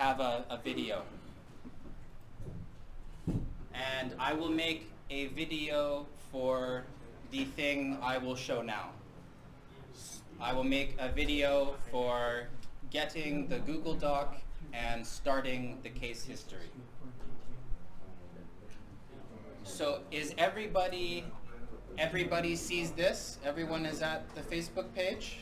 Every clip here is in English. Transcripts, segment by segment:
have a video. And I will make a video for the thing I will show now. I will make a video for getting the Google Doc and starting the case history. So is everybody sees this? Everyone is at the Facebook page?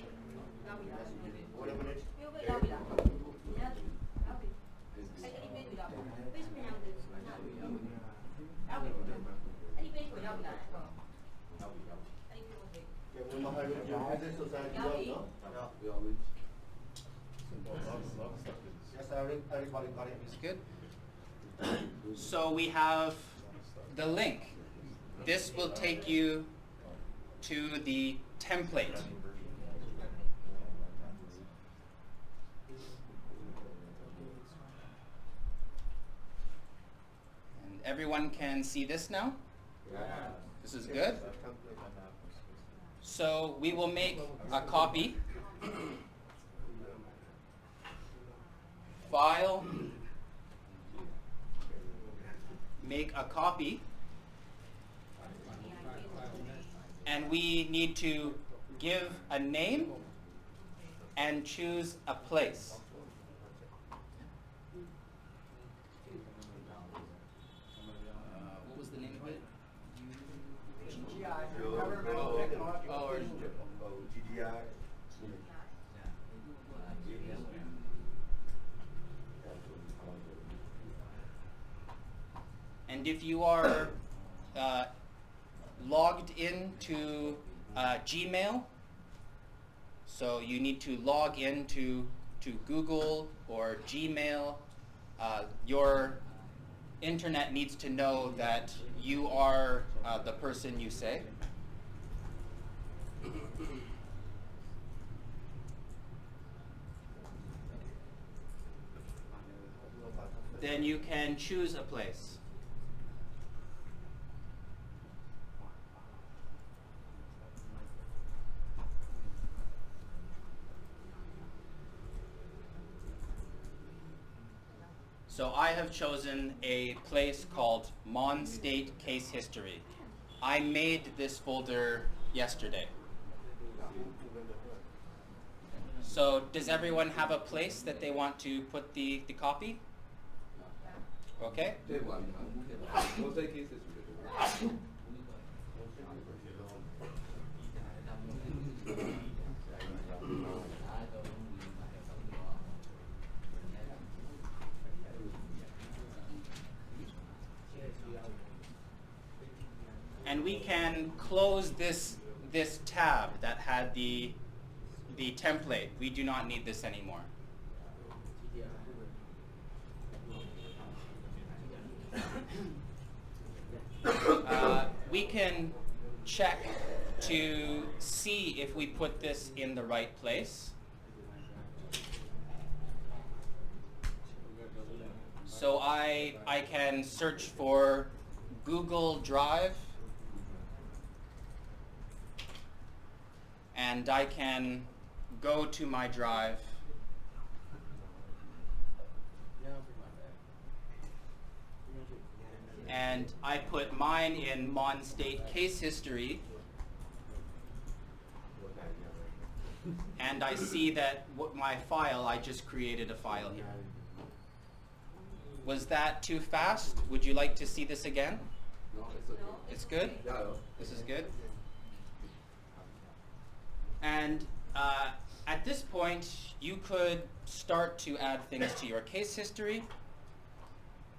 It's good. So we have the link. This will take you to the template. And everyone can see this now? This is good. So we will make a copy. File. Make a copy. And we need to give a name and choose a place. What was the name of it? GDI. And if you are logged into Gmail, so you need to log into Google or Gmail, your internet needs to know that you are the person you say. Then you can choose a place. So I have chosen a place called Mon State Case History. I made this folder yesterday. So does everyone have a place that they want to put the copy? Okay? And we can close this tab that had the template. We do not need this anymore. We can check to see if we put this in the right place. So I can search for Google Drive, and I can go to my drive. And I put mine in Mon State Case History, and I see that my file, I just created a file here. Was that too fast? Would you like to see this again? No, it's okay. It's good? Yeah. This is good? And at this point, you could start to add things to your case history.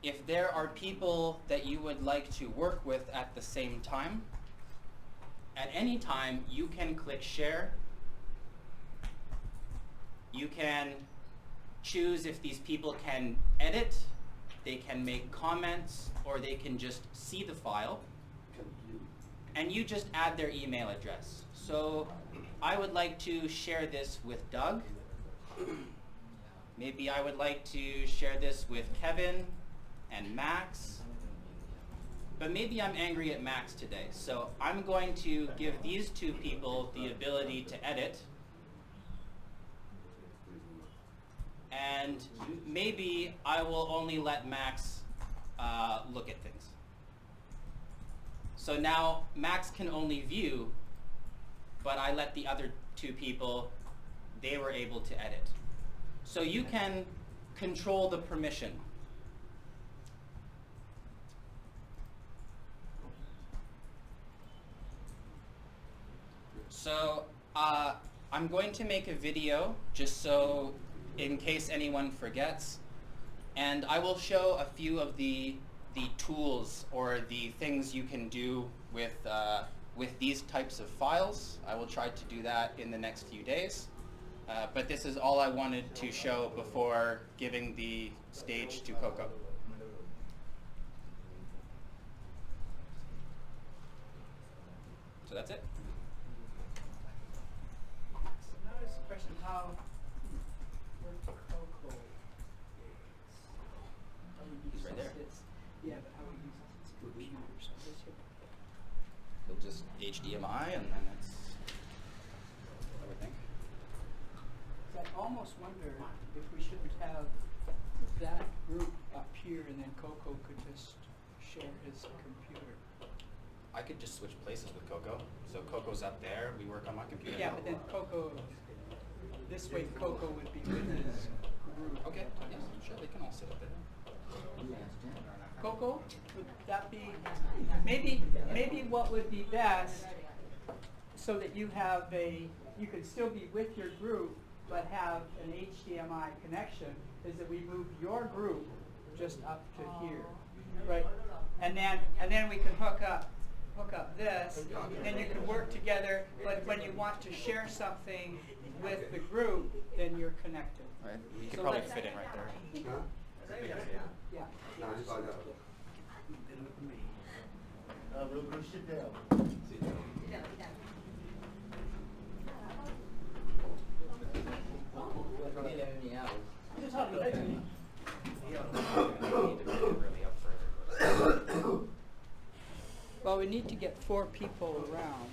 If there are people that you would like to work with at the same time, at any time you can click share. You can choose if these people can edit, they can make comments, or they can just see the file. And you just add their email address. So I would like to share this with Doug. Maybe I would like to share this with Kevin and Max. But maybe I'm angry at Max today. So I'm going to give these two people the ability to edit. And and maybe I will only let Max look at things. So now Max can only view, but I let the other two people, they were able to edit. So you can control the permission. So I'm going to make a video just so in case anyone forgets, and I will show a few of the tools or the things you can do with these types of files. I will try to do that in the next few days, but this is all I wanted to show before giving the stage to Coco. So that's it. So now there's a question how where Coco is. How he He's right there. uses his- Yeah, but how he uses his computers. So this here. He'll just HDMI and then it's everything. So I almost wonder if we shouldn't have that group up here and then Coco could just share his computer. I could just switch places with Coco. So Coco's up there, we work on my computer. Yeah, but then Coco, this way Coco would be with his group. Okay, yeah, sure, they can all sit up there. Coco, would that be, maybe what would be best, so that you have you could still be with your group, but have an HDMI connection, is that we move your group just up to here, right? And then we can hook up this, then you can work together, but when you want to share something with the group, then you're connected. Right. You could So probably let's- fit in right there. Huh? Yeah. No, just like that. Real quick, sit down. Sit down. Well, we need to get 4 people around.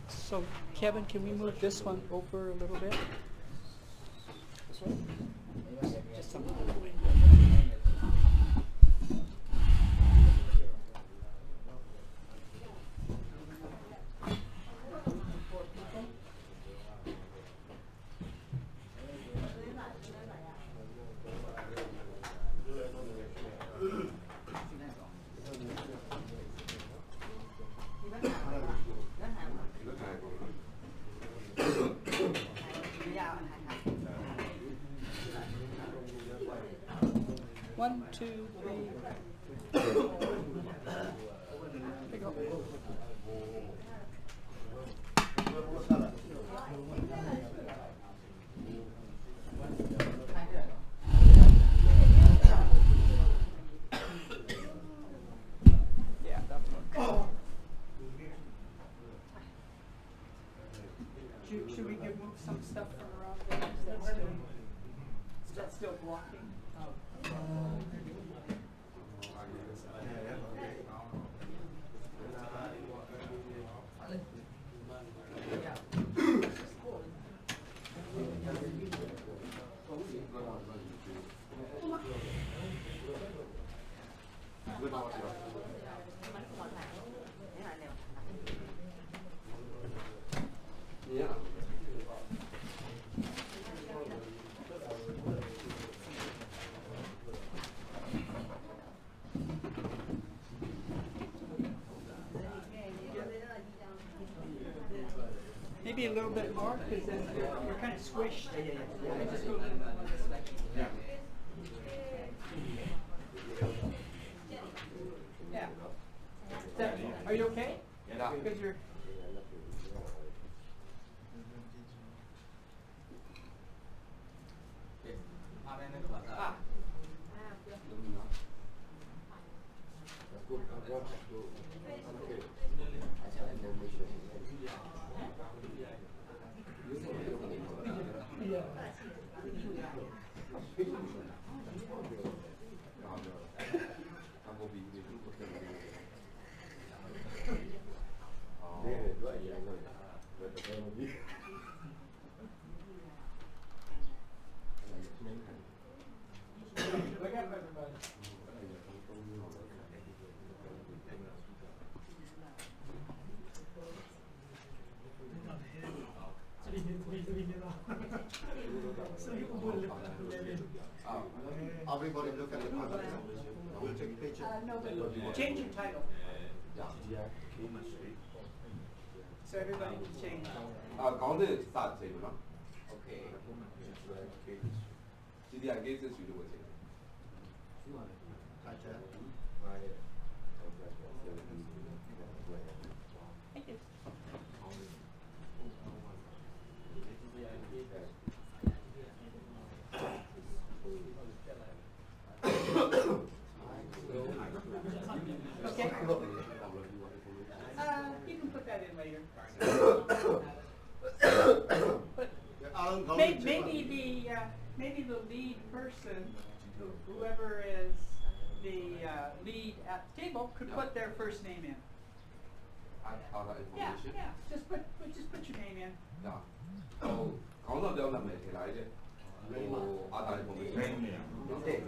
So, Kevin, can we move this one over a little bit? This one? Just something. One, two, three. There you go. Yeah, that's okay. Should we move some stuff from around there? Is that still blocking? Yeah. Maybe a little bit more, because then you're kind of squished. Just go a little more this way. Yeah. Yeah. Are you okay? Yeah. Because you're. Ah. Yeah. No, but change your title, so everybody can change. ခေါင်းစဉ်စချိန်နော် Okay GDI case ဆွေးလို့ချိန် Thank you. Okay. You can put that in later. But maybe the lead person, whoever is the lead at the table, could put their first name in. Yeah, yeah. Just put your name in. ခေါင်းဆောင်ပြောင်းနာမည်ထည့်လိုက်တဲ့အားသာပုံစံနဲ့နော်တဲ့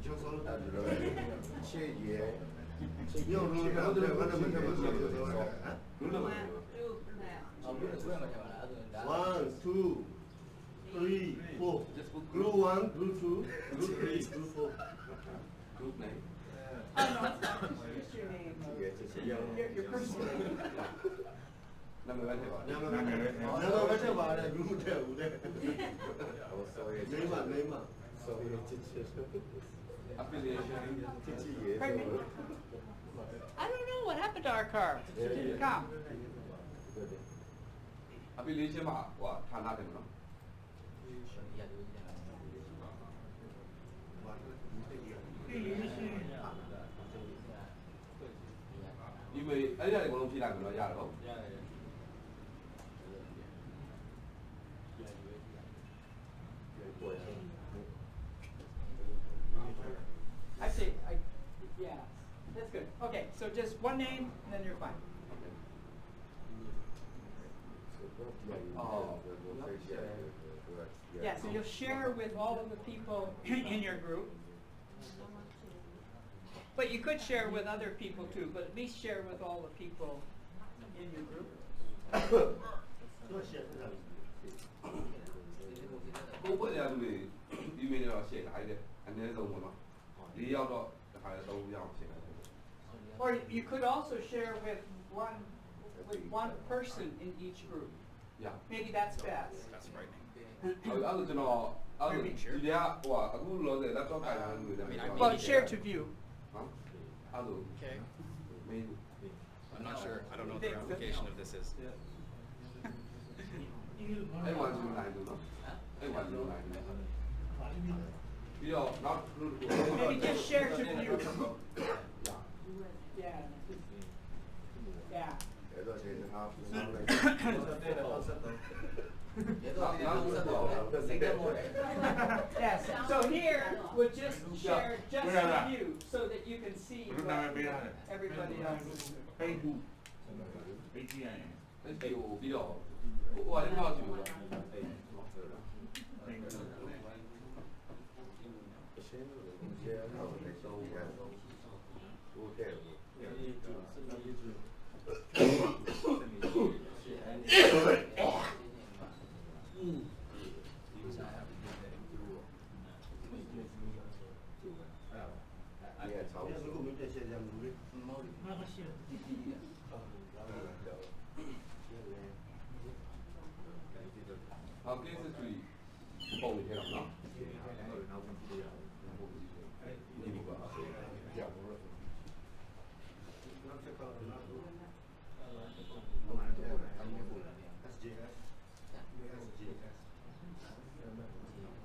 ကျုပ်ဆုံးတာတော့ရှေ့ရညောင်းလို့တော့ဘာမှမထမ်းပါဘူးလို့တော့ဘူးလို့ 1 2 3 4 group 1 group 2 group 3 group 4 group name Oh no, it's not just your name. Your personal name. နာမည်ပဲထည့်ပါနာမည်ပဲထည့်ပါတယ် group ထည့်ဦးတဲ့ name affiliation Pardon me? I don't know what happened to our car. It didn't come. affiliation မှာဟိုဌာနတယ်နော် email အဲ့ဒါတွေအကုန်လုံးဖြည့်လိုက်မလို့ရတော့ Yeah, that's good. Okay, so just one name, and then you're fine. Yeah, so you'll share with all of the people in your group. But you could share with other people too, but at least share with all the people in your group. ကိုယ်ပေါ်ရလူတွေ email တော့ share လိုက်တယ်အနည်းဆုံးပေါ့နော်၄ယောက်တော့တစ်ခါတော့3ယောက် share လိုက်တယ် Or you could also share with one person in each group. Yeah. Maybe that's best. That's frightening. အဲ့ဒါကျွန်တော်အဲ့ဒါဒီကဟိုအခုလောဆယ် laptop ကိုင်လာလို့လည်း Well, share to view. ဟမ်အဲ့ဒါ Okay. maybe I'm not sure. I don't know what the ramification of this is. အဲ့ဝါယူနိုင်လို့နော်အဲ့ဝါယူနိုင်တယ်ပြီးတော့နောက် Maybe just share to view. Yeah. Yeah. Yes. So here we'll just share just the view so that you can see what everybody else is doing. ပြီးတော့ဟိုဟာလည်းတော့ကြည့်လို့ဟုတ်ကဲ့စစ်ပြီးပုံနေရအောင်နော်ဒီပါကြောက်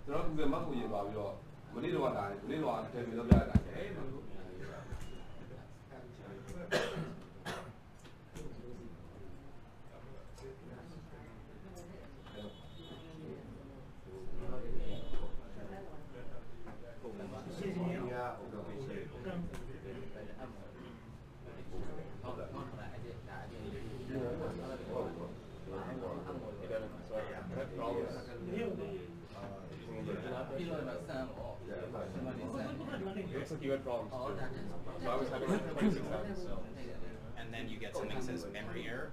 တော့ဒီမှာကိုရေးသွားပြီးတော့မနေ့တော့တာမနေ့တော့အထက်ပြီးတော့ပြရတာLooks like you had problems too. So I was having like 26,000 cells. And then you get something that says memory error.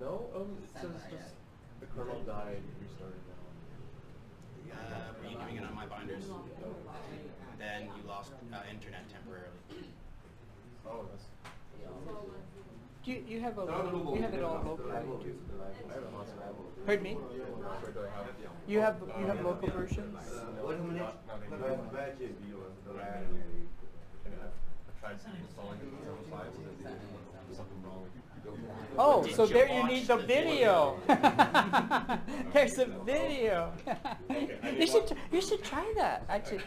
No, it says just the kernel died, restarted now. Were you doing it on my binders? then you lost internet temporarily. Oh, that's. Do you have a you have it all locally too? Pardon me? You have local versions? I tried installing it on several sites and there's something wrong. Oh, Did so you there you watch need the the video. There's a video. You should try that. Actually,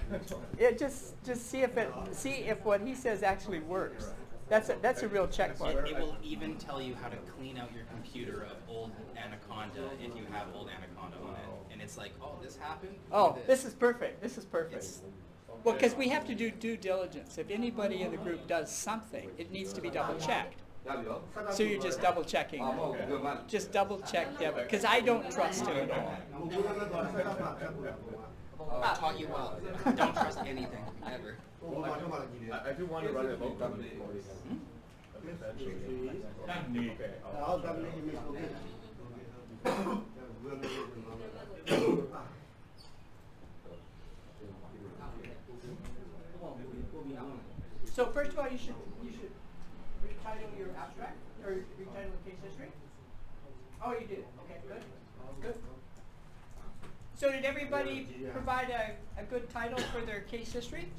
yeah, just see if what he says actually works. That's a real check mark. It will even tell you how to clean out your computer of old Anaconda if you have old Anaconda on it. And it's like, oh, this happened? Oh, this is perfect. This is perfect. Well, because we have to do due diligence. If anybody in the group does something, it needs to be double checked. So you're just double checking. Just double check Devin, because I don't trust him at all. I taught you well. Don't trust anything, ever. I do want to run it both companies. So first of all, you should retitle your abstract or retitle the case history. Oh, you did. Okay, good, good. So did everybody provide a good title for their case history?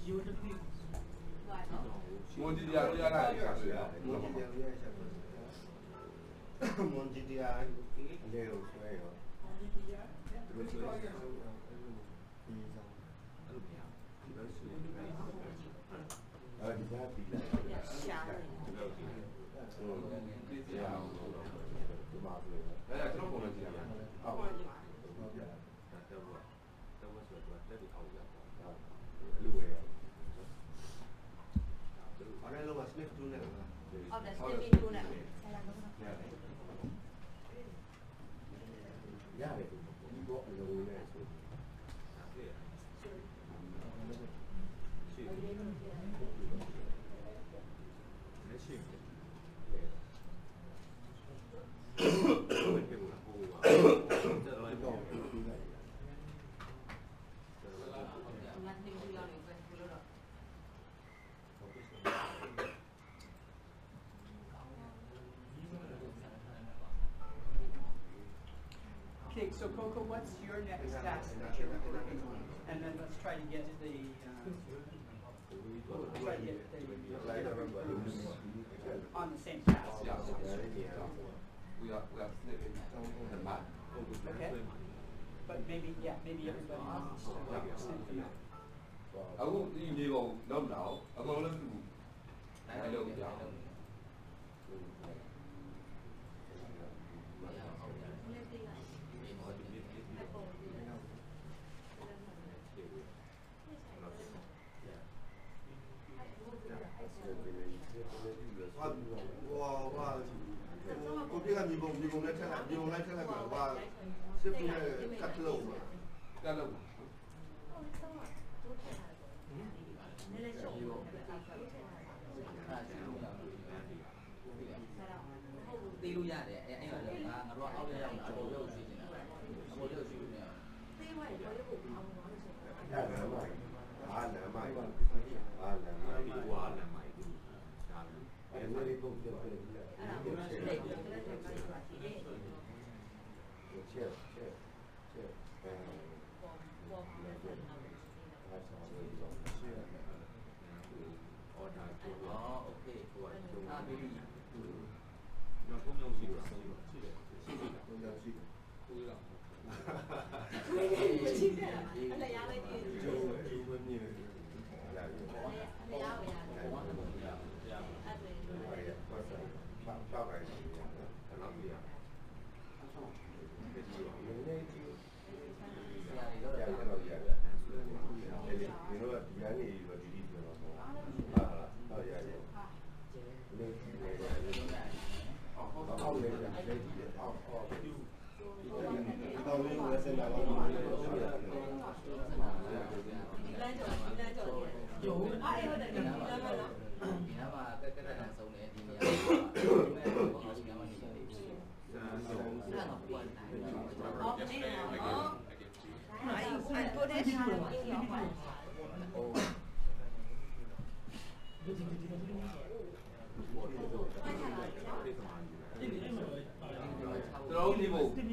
Okay, so Coco, what's your next task that you're working on? And then let's try to get the on the same task. Okay. But maybe everybody needs to send you.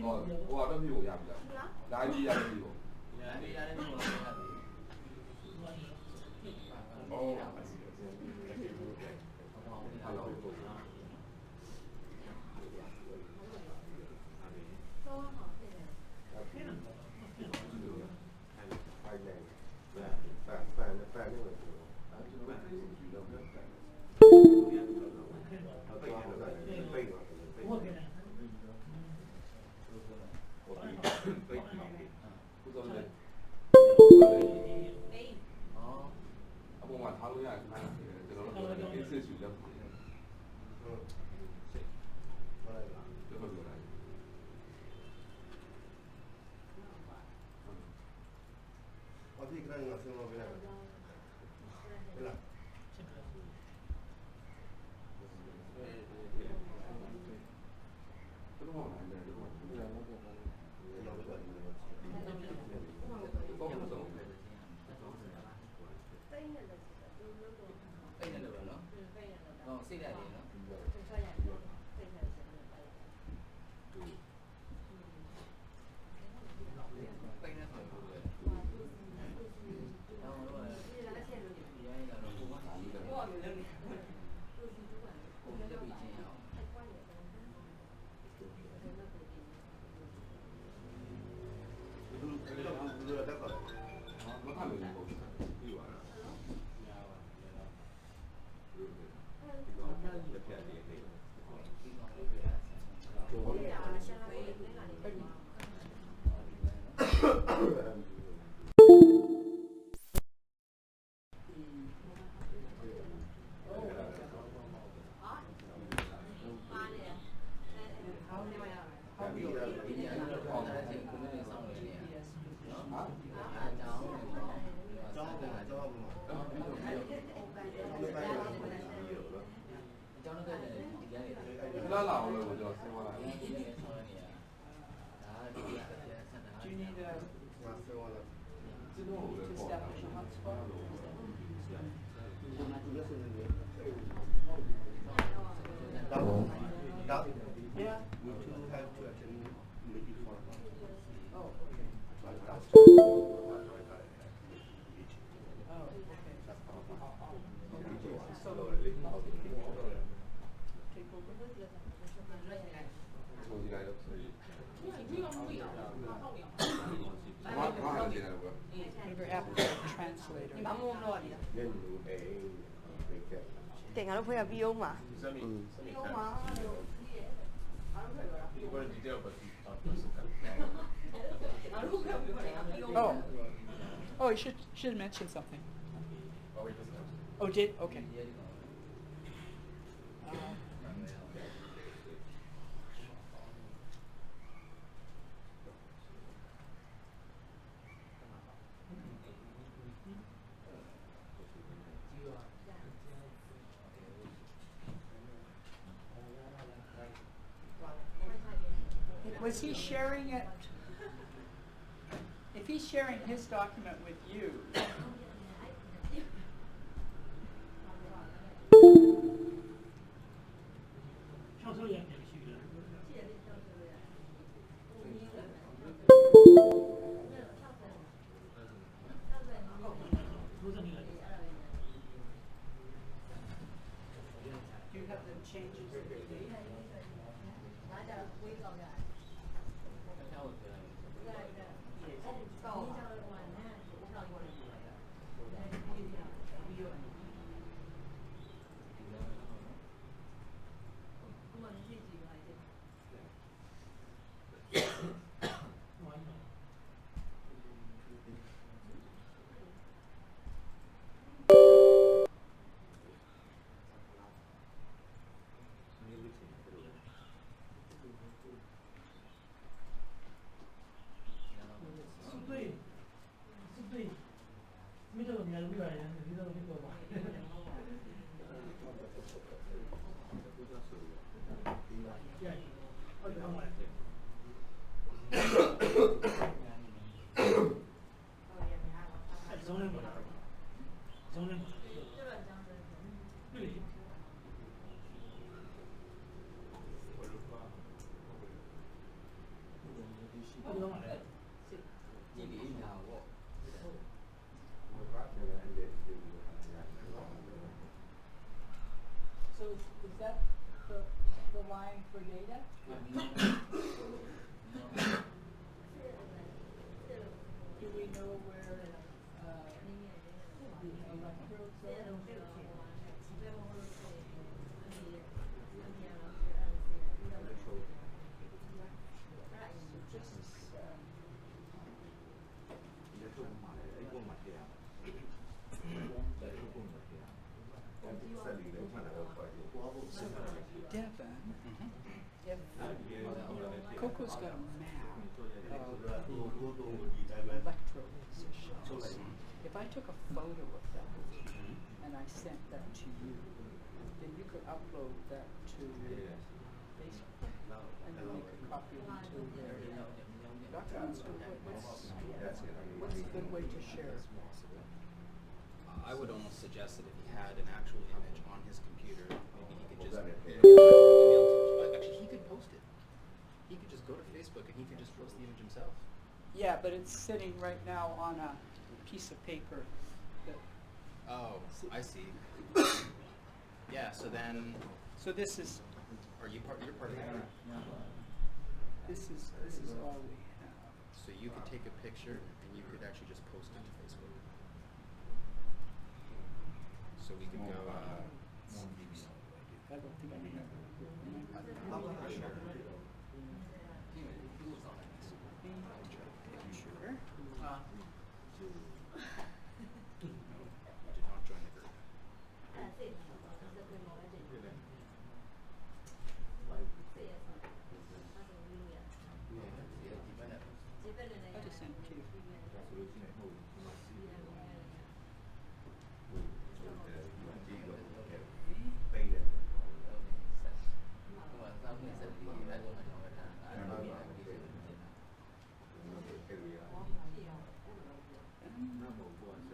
ဟိုကတော့ပြီကိုရပြီလား live ကြီးရတယ်ပြီကို အပေါ်မှာထားလို့ရတယ်ခဏကျွန်တော်တို့ပြောတယ် insist ယူလုပ်တယ်ဟုတ်ဟုတ်လားကျွန်တော်ပြောလိုက်အဒီကနေ့ငါဆုံးလို့ပြလိုက်ဟဲ့လားကျွန်တော်မှလည်းတော့ဒီလိုမျိုးပြောတယ်လောက်တော့ဒီလိုပေါ့ပေါ့တော့စိတ်ဓာတ်တွေနော်ပိန်းနေဆိုလို့လေလာလာအောင်လို့ကျွန်တော်ဆင်းသွားလိုက် Do you need a ကျွန်တော်လည်း to ပေါ့ establish a hotspot? Yeah. We too have to attend meeting for Oh, okay. Oh, okay. So, take over. ကိုကြီးလိုက်တော့ဆိုရင်ဘာလဲတယ်ကွာ Your applicant translator. တင်ငါတို့ဖွဲ့ရပြီးအောင်ပါ Oh. Oh, you should mention something. Oh, did? Okay. Was he sharing it? If he's sharing his document with you, do you have the changes that you made? So is that the line for data? Do we know where the electrodes are? Devin, if Coco's got a map of the electro positions, if I took a photo of that and I sent that to you, then you could upload that to Facebook, and then you could copy it into their documents. What's a good way to share? I would almost suggest that if he had an actual image on his computer, maybe he could just actually he could post it. He could just go to Facebook and he could just post the image himself. Yeah, but it's sitting right now on a piece of paper. That Oh, I see. Yeah, so then so this is you're part of the group. this is all we have. So you could take a picture and you could actually just post it to Facebook. So we could go I don't think I remember. Sure. did not join the group. I just sent it to you.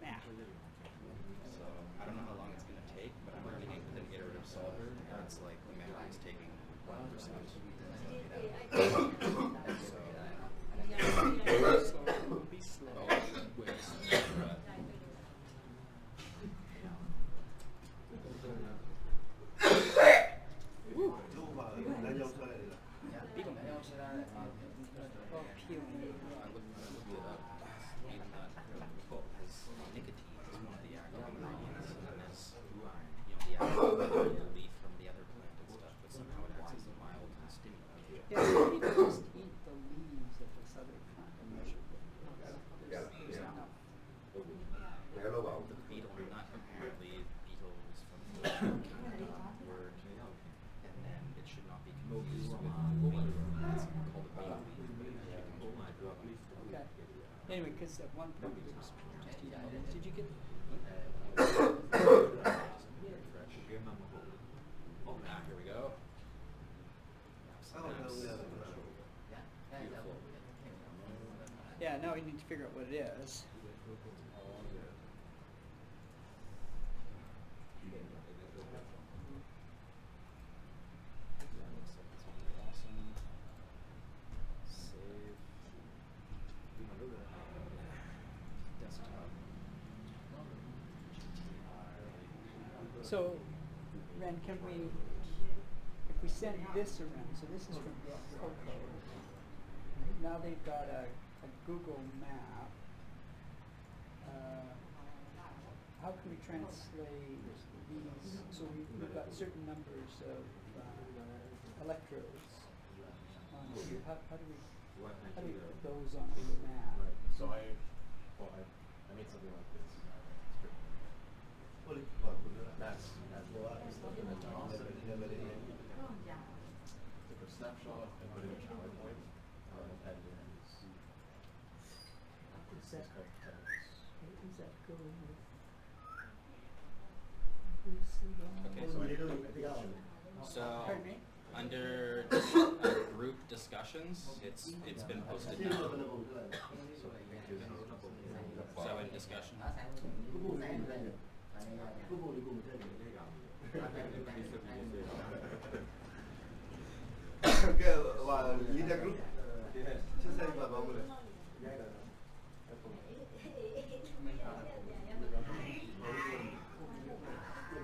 Map. So I don't know how long it's going to take, but I'm running it with an iterative solver, and it's like the memory is taking 1%. So it will be slow. Oh, peeling. I looked it up. Even that has nicotine is one of the active ingredients, and then there's the active relief from the other plant and stuff, but somehow it acts as a mild stimulant. Yeah, maybe just eat the leaves of this other plant and measure them. There's enough. The beetle nut, apparently beetles from the word, and then it should not be confused with wheat. It's called a beetle leaf. Okay. Anyway, because at one point it was just eating the leaves. Did you get? Here we go. Yeah, now we need to figure out what it is. Save. Desktop. So, Ren, can we, if we send this around, so this is from Coco. Now they've got a Google map. How can we translate these? So we've got certain numbers of electrodes on here. How do we put those on the map? So I made something like this. That's took a snapshot and put it in PowerPoint. Edited. Is that called text. Is that going with? Okay, so Pardon me? under group discussions, it's been posted now. So in discussion. leader group. ဆိုင်ပါဘာမလဲရိုက်တာနော်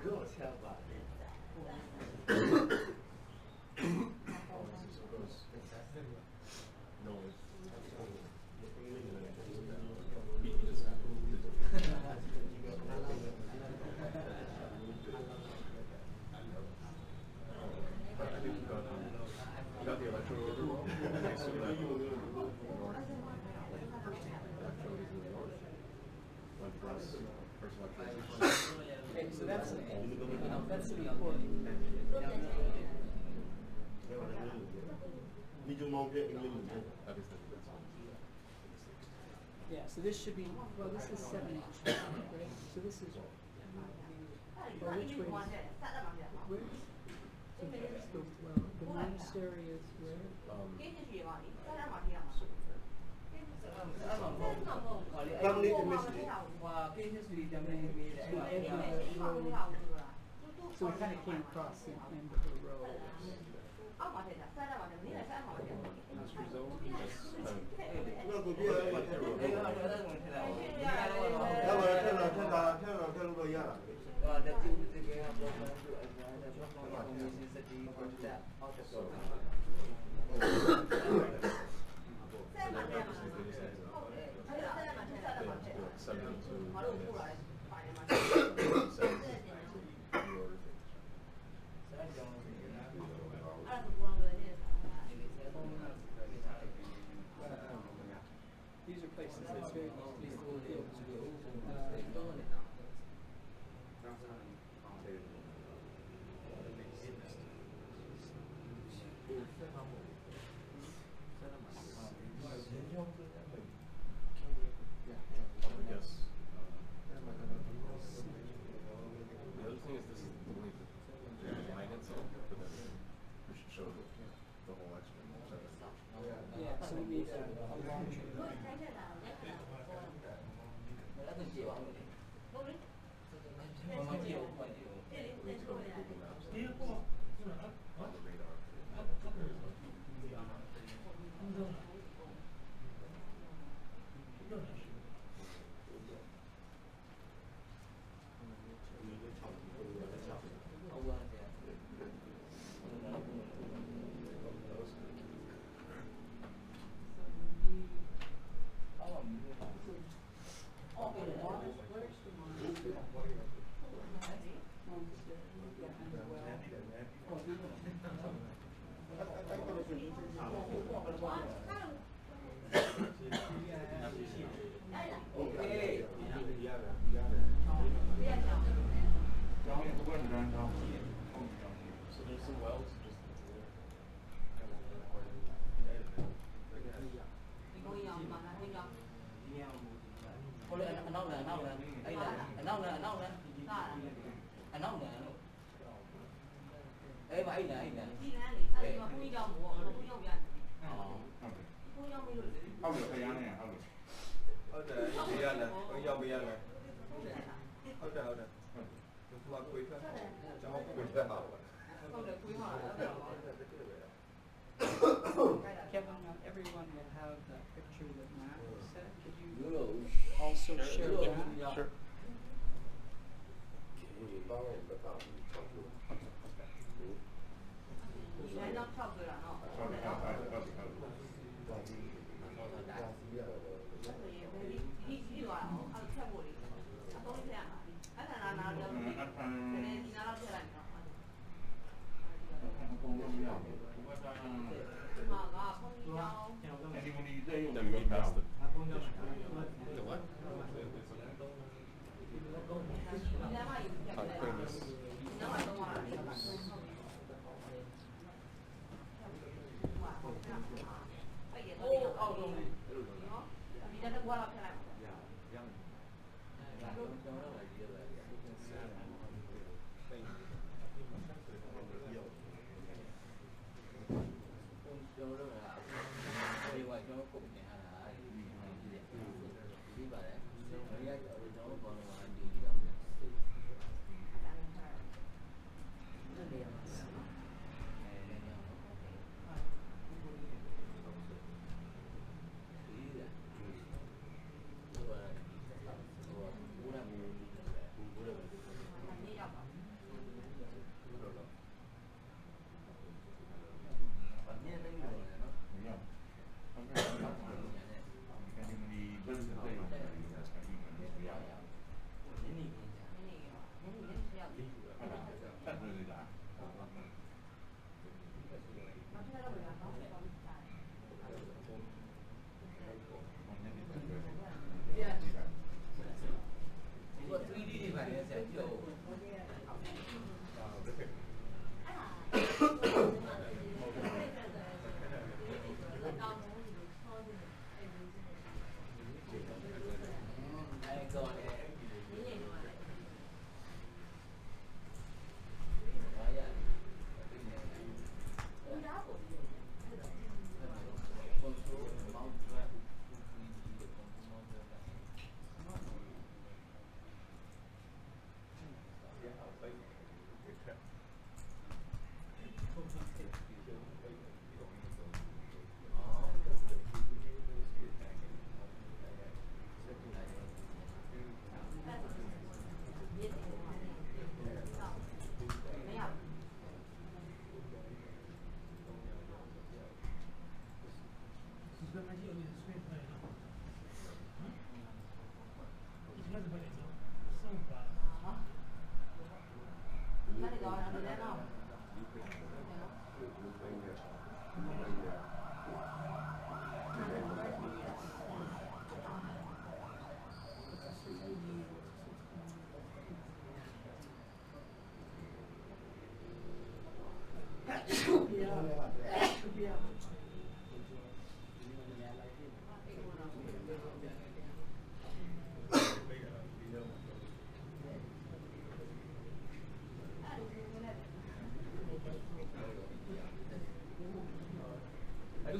တော့ဆက်ပါOkay, so that's the important. မိကြမောင်ပြအင်္ဂလိပ်လို Yeah, so this should be, well, this is 7H, right? So this is, well, which way is, where? So that's the monastery is where? Family chemistry. So we kind of came across the end of the road. Nó cũng chưa mà theo rồi. Đó mà theo lúc đó ra. These are places that's very easily Yeah, so we need a long tree. Kevin, not everyone will have the picture that Matt said. Could you also share that? Sure. The what?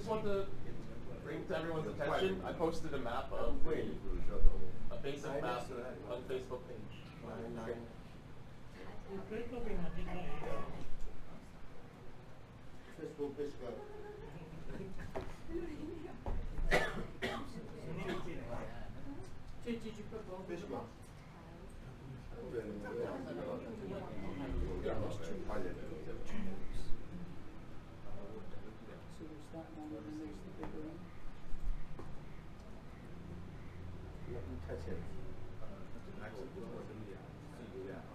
just want to bring to everyone's attention, I posted a map of a basic map on Facebook page. Facebook page 가. Did you put both? page 가. Yeah, there's two. So there's that one, and then there's the bigger one.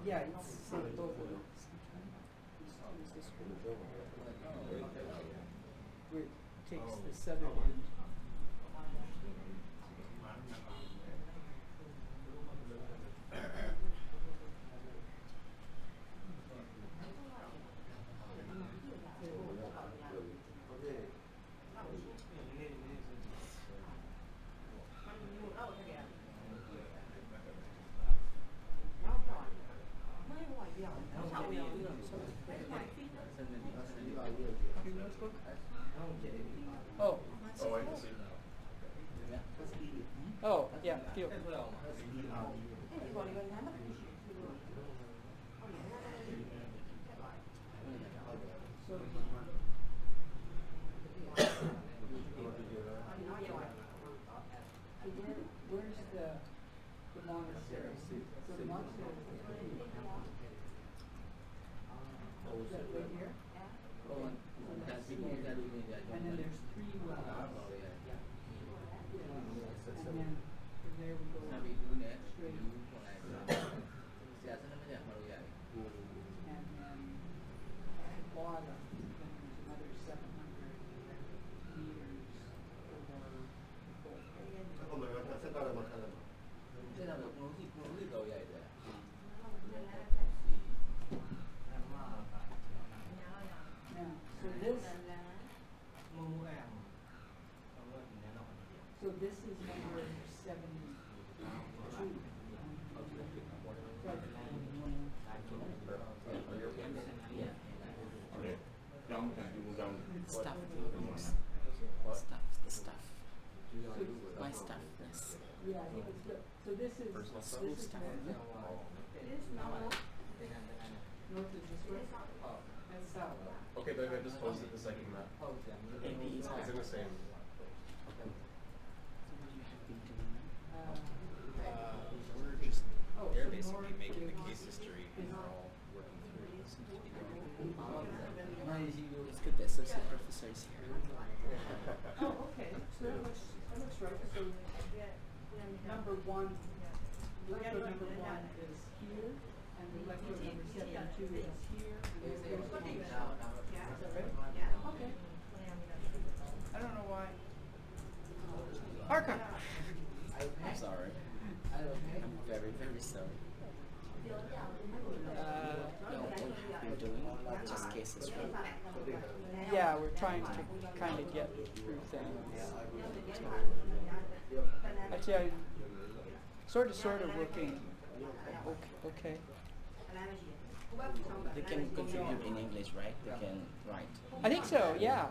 Yeah, it's saved both of them. Use this one. Where it takes the southern end. Oh. Oh, I can see now. Oh, yeah, field. So, where's the monastery? So the monastery is that right here? And then there's three wells. And then from there we go straight. And then at the bottom, then there's another 700 meters for 잠깐만요. 다 색깔만 찾아봐. now, so this is number 72. Stuff. The stuff. My stuff, yes. Yeah, he was good. So this is School this is stuff. north is this way? That's south. Okay, babe, I just posted the second map. It's in the same. We're just, Oh, they're so basically north making the is- case history and we're all working through it. Seems to be going. It's good that associate professor is here. Oh, okay. So that looks right. So number one, electrode number one is here, and the electrode number 72 is here, and there's the monastery. Is that right? Okay. I don't know why. Arca. I'm sorry. I'm very, very sorry. No, what we're doing, just case history. Yeah, we're trying to kind of get through things. Actually, I sort of working. Okay. They can contribute in English, right? They can write. I think so. Yeah.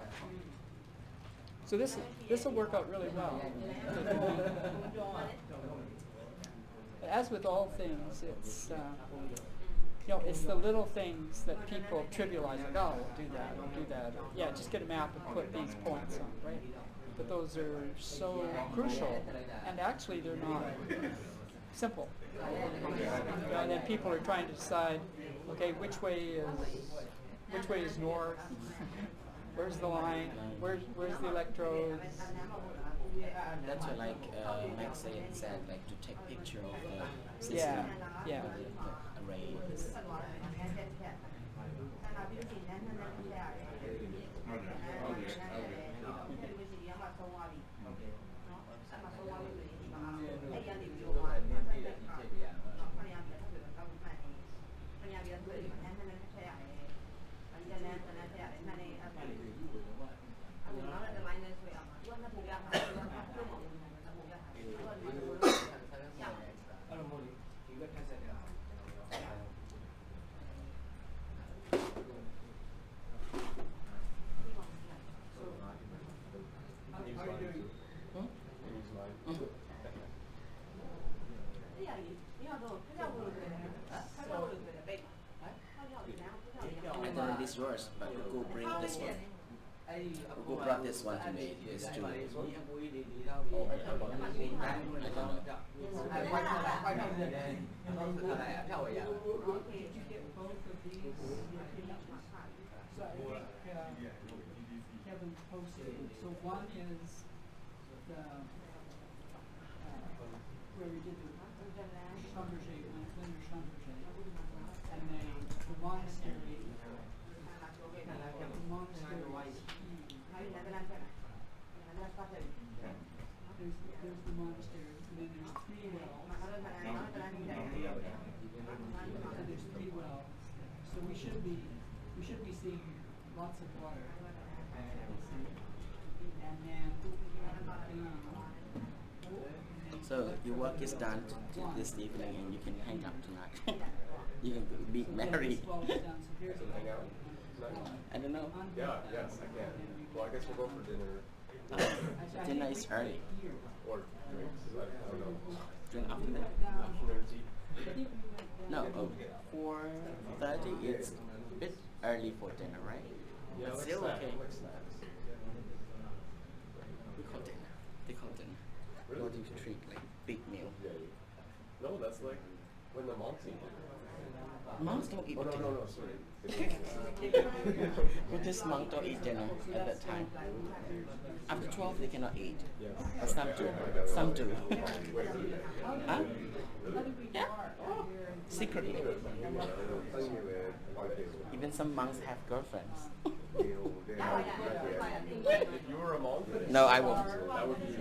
So this will work out really well. As with all things, it's it's the little things that people trivialize. Like, oh, we'll do that, we'll do that. Or, yeah, just get a map and put these points on, right? But those are so crucial, and actually they're not simple. And then people are trying to decide, okay, which way is north? Where's the line? Where's the electrodes? That's what Mike said, like to take picture of the system. Yeah. The arrays. Who brought this one to me? It's two. Oh, I don't know. Did you get both of these images? So I think Kevin posted, so one is the, where we did the Schlumberger, linear Schlumberger, and the monastery is huge. There's the monastery, and then there's 3 wells. So there's 3 wells. So we should be seeing lots of water. And then, So your work is done this evening, and you can hang out tonight. You can be married. Well, it's done, so here's Hang out tonight? I don't know. Yeah, yes, I can. Well, I guess we'll go for dinner Dinner is early. or drinks. I don't know. Drink after that. Afternoon tea. No, 4:30. It's a bit early for dinner, right? Yeah, But like still snacks, okay. like snacks. We call dinner. They call dinner. Really? What do you treat like big meal? Yeah. No, that's like when the monks eat dinner. Monks don't eat Oh, no, dinner. no, no, sorry. Buddhist monks don't eat dinner at that time. After 12, they cannot eat. Yes. Or some do. Some do. Huh? Yeah. Secretly. Even some monks have girlfriends. If you were a monk, No, I won't. that would be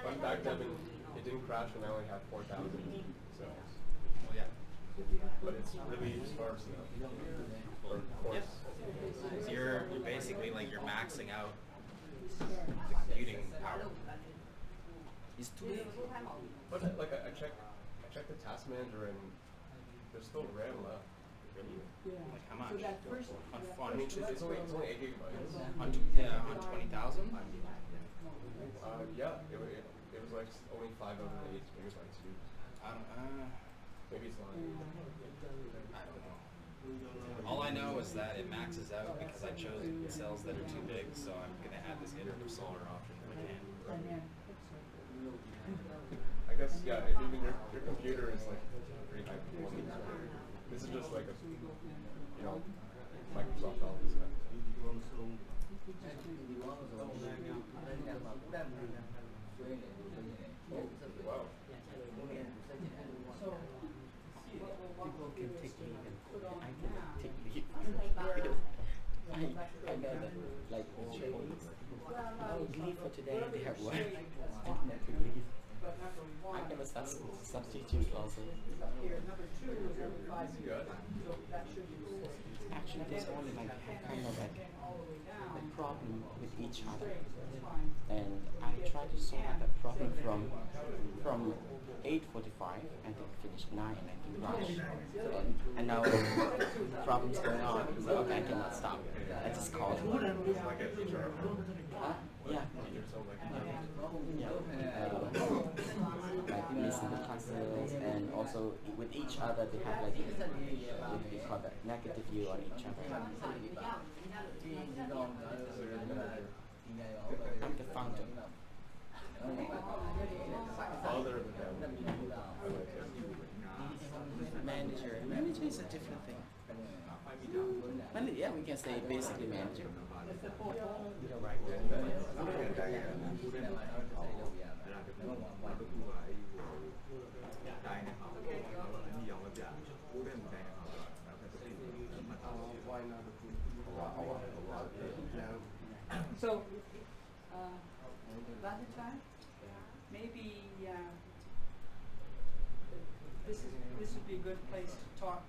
But back then it didn't crash and I only have 4,000. So Well, yeah. but it's really sparse now. Or coarse. So you're basically like you're maxing out the computing power. It's too big. But like I checked the task manager and there's still RAM left. Like how much? So that first, I mean, it's only 8 gigabytes. On 20,000? Yeah, it was like only 5 out of 8 gigabytes used. Maybe it's not. I don't know. All I know is that it maxes out because I chose cells that are too big, so I'm going to add this iterative solver option if I can. and then, I guess, yeah, if even your computer is like pretty high performance. This is just like a, Microsoft Office. Wow. People can take leave and I cannot take leave. I know that like oh leave for today they have work. I cannot take leave. I have a substitute also. Actually there's only like kind of like a problem with each other. And I try to solve that problem from 8:45 and then finish 9 and then rush. And now problems going on. So okay, I cannot stop. I just call them. Like a teacher. Yeah. Like missing the classes and also with each other they have like what we call that negative view on each other. I'm the founder. Father of the family. Manager is a different thing. Yeah, we can say basically manager. so, Valentine, maybe, this would be a good place to talk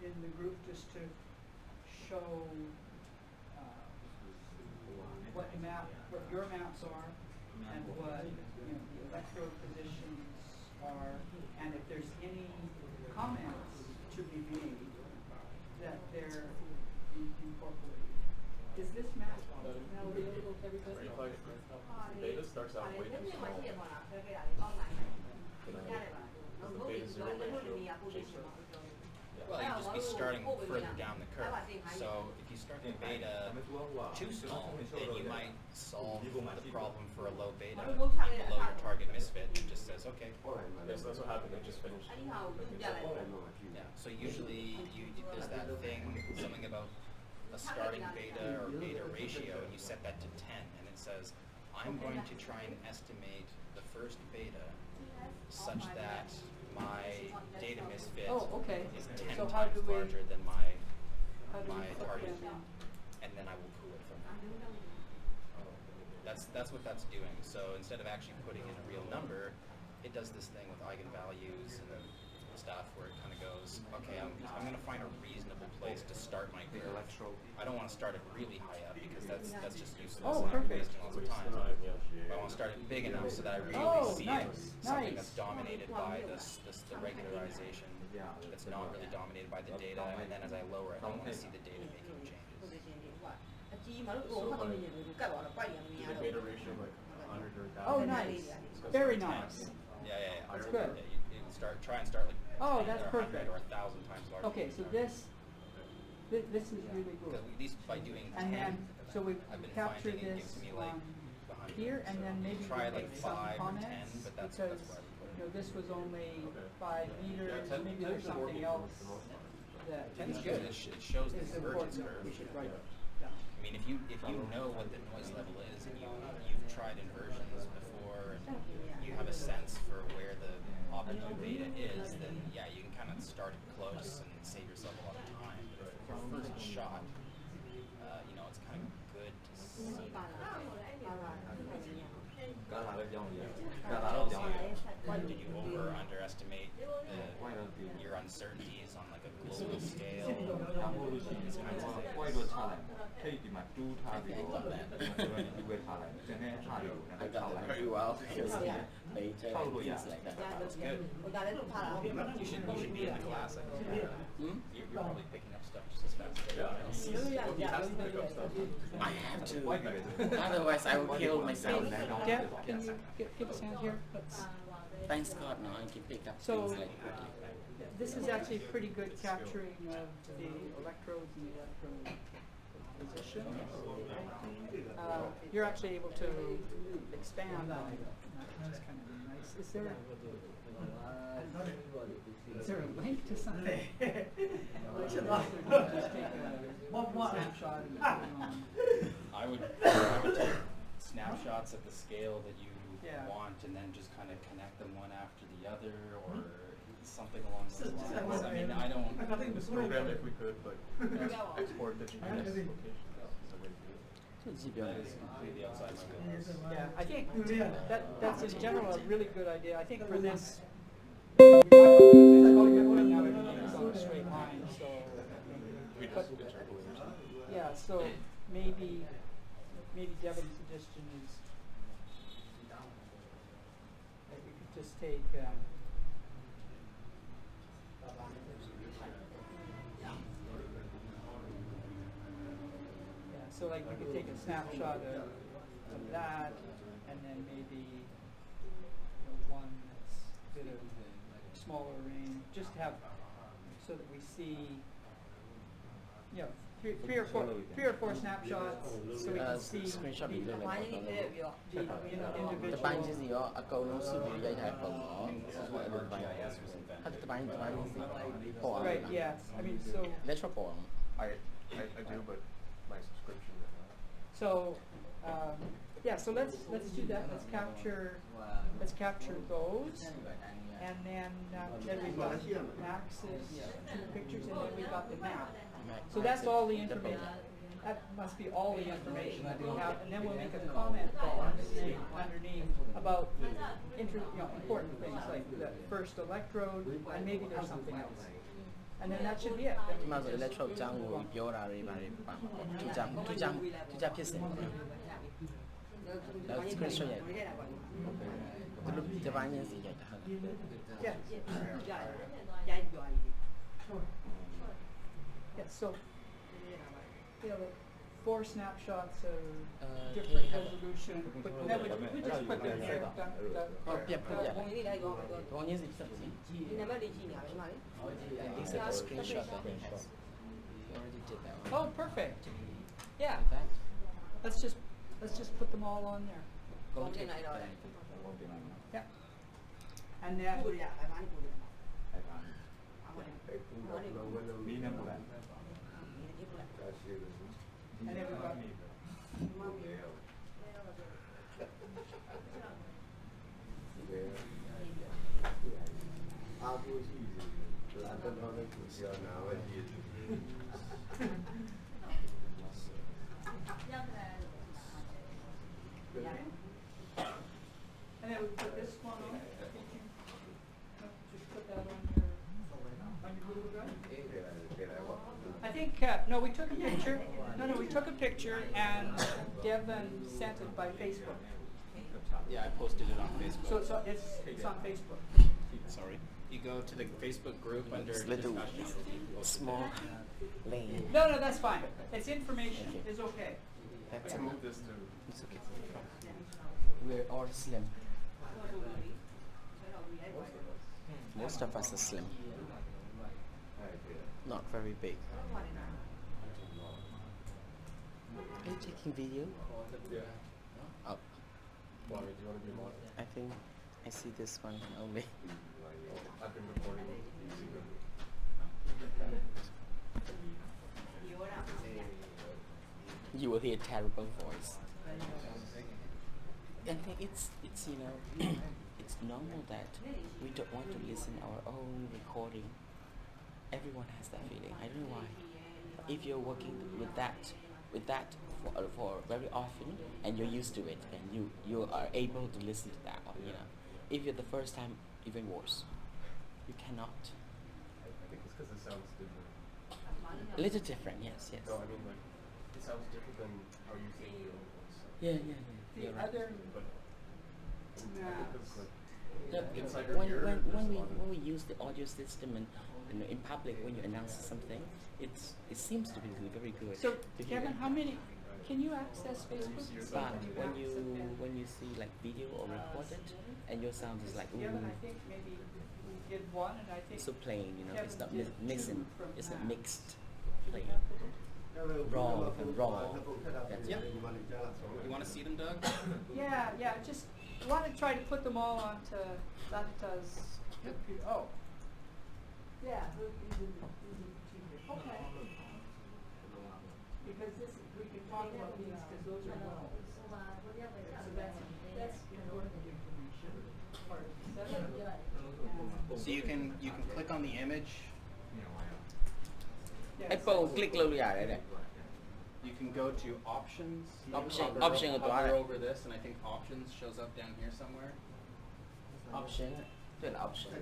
in the group just to show what your maps are and what the electrode positions are, and if there's any comments to be made that they're incorporated. Is this map now available to everybody? Beta starts out way too small. The beta 0 ratio shapes it. Well, you'd just be starting further down the curve. So if you start the beta too small, then you might solve the problem for a low beta below your target misfit. It just says, okay. Yes, that's what happened. They just finished. Yeah. So usually there's that thing, something about a starting beta or beta ratio, and you set that to 10, and it says, I'm going to try and estimate the first beta such that my data misfit is 10 So times larger than my How do we put target, them in? and then I will pull it from there. That's what that's doing. So instead of actually putting in a real number, it does this thing with eigenvalues and stuff where it kind of goes, okay, I'm going to find a reasonable place to start my curve. I don't want to start it really high up because that's just useless. Oh, and I'm perfect. wasting lots of time. I want to start it big enough so that I really see something that's dominated by the regularization, that's not really dominated by the data, and then as I lower it, I want to see the data making changes. The beta ratio like 100 or 1,000. Oh, nice. Very nice. Yeah. That's good. Yeah, you try and start like Oh, 10 that's or 100 perfect. or 1,000 times larger. Okay, so this is really good. Because at least by doing 10, And then, so we I've been capture finding it this gives me like on 100. here, and then maybe try we like make some 5 or 10, comments, but that's because, why we put you know, it. this was only 5 meters, Yeah, 10 maybe there's is something workable else for the most part. that 10's good. It shows the is convergence important. curve. We should write it down. I mean, if you know what the noise level is and you've tried inversions before and you have a sense for where the optimal beta is, then yeah, you can kind of start it close and save yourself a lot of time. But for your first shot, you know, it's kind of good to see. Did you over or underestimate your uncertainties on like a global scale? These kinds of things. I got it very well because later and things like that. That's good. You should be in the class. I think. You're probably picking up stuff just as fast. He has to pick up stuff. I have to, otherwise I will kill myself. Jeff, can you give us a hand here? Let's, Thanks God now I can pick up So- things like that. this is actually pretty good capturing of the electrodes and the electrode position. You're actually able to expand on it, which is kind of nice. Is there a link to something? Just take a snapshot and put it on. I would take snapshots at the scale that you want, and then just kind of connect them one after the other, or something along those lines. I mean, I don't. Program if we could, but export digital location. That is completely outside my wheelhouse. Yeah, I think that's in general a really good idea. I think for this, we're not going to do this right now, everything's on a straight line, so. We But, just interpolate or something. yeah, so maybe Devin's suggestion is that we could just take, yeah, so like we could take a snapshot of that, and then maybe one that's a bit of smaller range, just to have so that we see, three or four snapshots, so we can see Screenshot the video này individual. តបាញ់ជាស៊ីអកូននោះស៊ូវិរិយថាបងអត់តបាញ់ស៊ីពណ៌ Right, yes, I mean, so, electro ពណ៌ I do, but my subscription. so, yeah, so let's do that, let's capture those, and then we've got Max's two pictures, and then we've got the map. So that's all the information. That must be all the information that we have, and then we'll make a comment underneath about important things like the first electrode, and maybe there's something else. And then that should be it. ဒီမှာဆို electro အကြောင်းကိုပြောတာတွေပါတယ်ပါထူးခြားဖြစ်စဉ်ပေါ့ဒါ screenshot ရိုက်သူတို့ဒီပိုင်းချင်းစီရိုက်တာဟုတ် Yeah. Yeah, so, 4 snapshots of can different you have- resolution. No, we just put them here. ก็เปรียบเทียบตรงนี้สิThis is a screenshot that he has. He already did that one. Oh, perfect. Yeah, Like that. let's just put them all on there. Go to Yeah. And then, and then we've got and then we put this one on. Just put that on your Google Drive. I think, no, we took a picture. No, we took a picture and Devin sent it by Facebook. Yeah, I posted it on Facebook. So it's on Facebook. Sorry. You go to the Facebook group under It's little discussion. small lane. No, that's fine. It's information. It's okay. That's I it. can move this to. It's okay. We're all slim. Most of us are slim. Not very big. Are you taking video? Yeah. Oh, Water, do you want to be water? I think I see this one only. I've been recording You will hear terrible voice. I think it's it's normal that we don't want to listen our own recording. Everyone has that feeling. I don't know why. If you're working with that for very often and you're used to it and you are able to listen to that, if you're the first time, even worse. You cannot. I think it's because it sounds different. A little different, yes. No, I mean like it sounds different than how you say your own voice. Yeah. The You're right. other, But I think it's like Yeah, inside your when, ear. when, there's when we a lot of- when we use the audio system and in public when you announce something, it seems to be very good. so to hear Kevin, it. how many, can you access Facebook? But when you see like video or record it and your sound is like Kevin, I think maybe we did one and I think. so plain, it's not Kevin did missing, two from it's not that. mixed plain. Raw and raw. That's Yep. it. You want to see them, Doug? Yeah, just want to try to put them all onto Lalita's computer. Oh. Yeah. Okay. Because we can talk about these because those are wells. So that's important information. Part 7. So you can click on the image. Yeah, Cái phone click luôn rồi đấy. You can go to options. Option của tòa hover này. over this, and I think options shows up down here somewhere. Option, tức là option.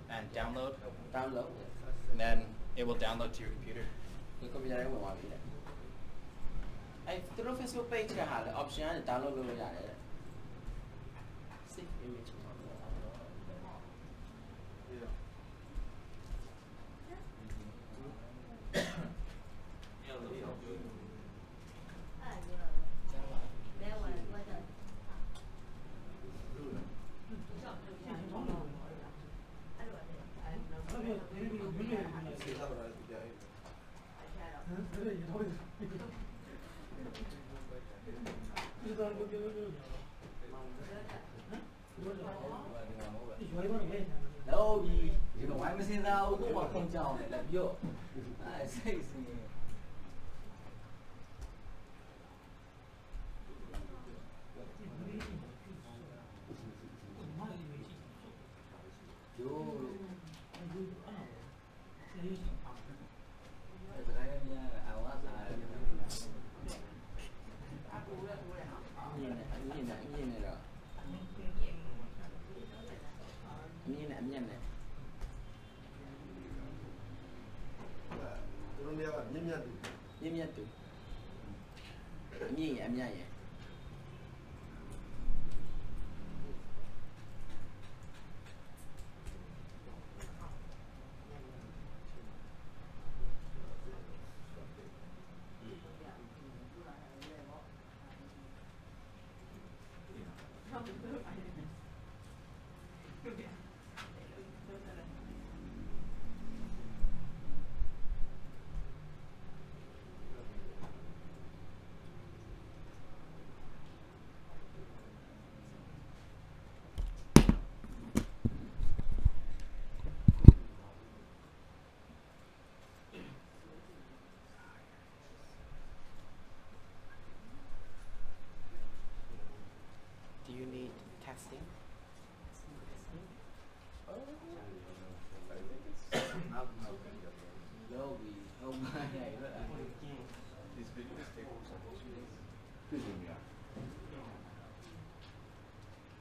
And download, Download. and then it will download to your computer. Cái computer đấy của mọi người đấy. Ai, tôi nói Facebook page là hả là option để download luôn rồi đấy. Save image. Đâu gì, chỉ có máy mới xin ra ô tô mà không chào để làm vô. Ai xây gì. Nhìn này rồi. Âm nhìn này. Nhiêm nhăn từ. Âm nhìn vậy. Do you need testing? Lâu vì hôm nay rất là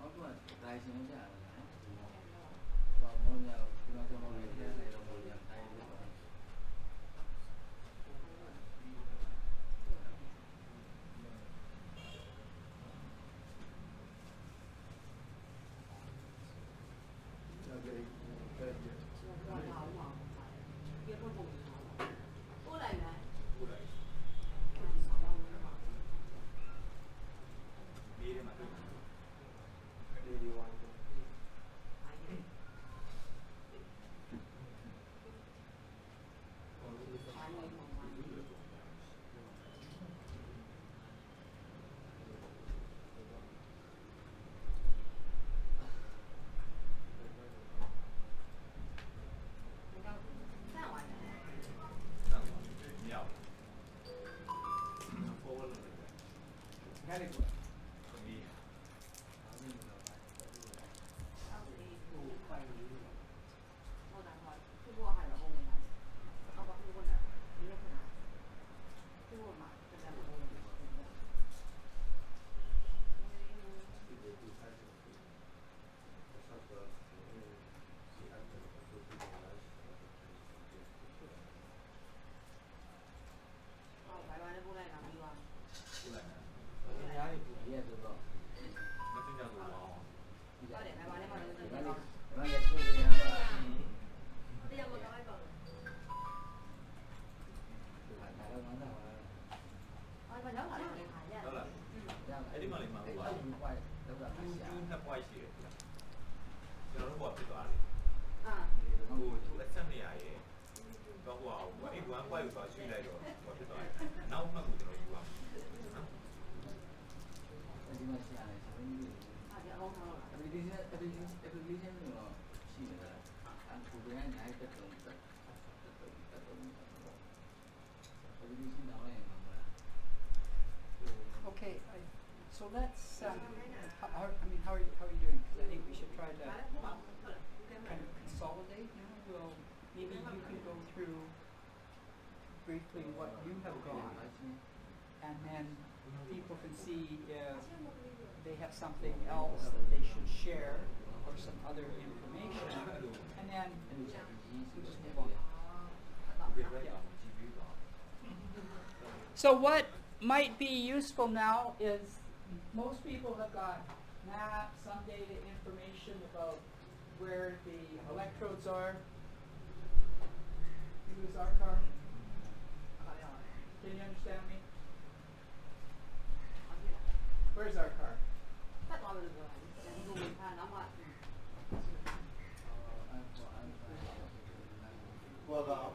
có mà tay xin nó trả và mỗi nhà nó có một cái này là một nhà tay Okay, so let's, how are you doing? Because I think we should try to kind of consolidate now. Well, maybe you can go through briefly what you have gone, and then people can see if they have something else that they should share or some other information, and then we just move on. Yeah. So what might be useful now is most people have got maps, some data information about where the electrodes are. Use our car. Can you understand me? Where's our car? Well,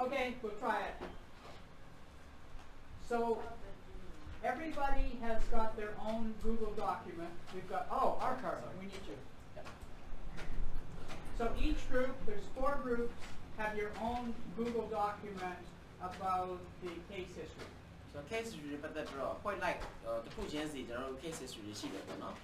Okay, we'll try it. So everybody has got their own Google document. We've got, oh, our car, we need you. So each group, there's 4 groups, have your own Google document about the case history. So case history ပတ်သက်ပြီးတော့ point like တစ်ခုချင်းစီကျွန်တော်တို့ case history တွေရှိတယ်ပေါ့နော်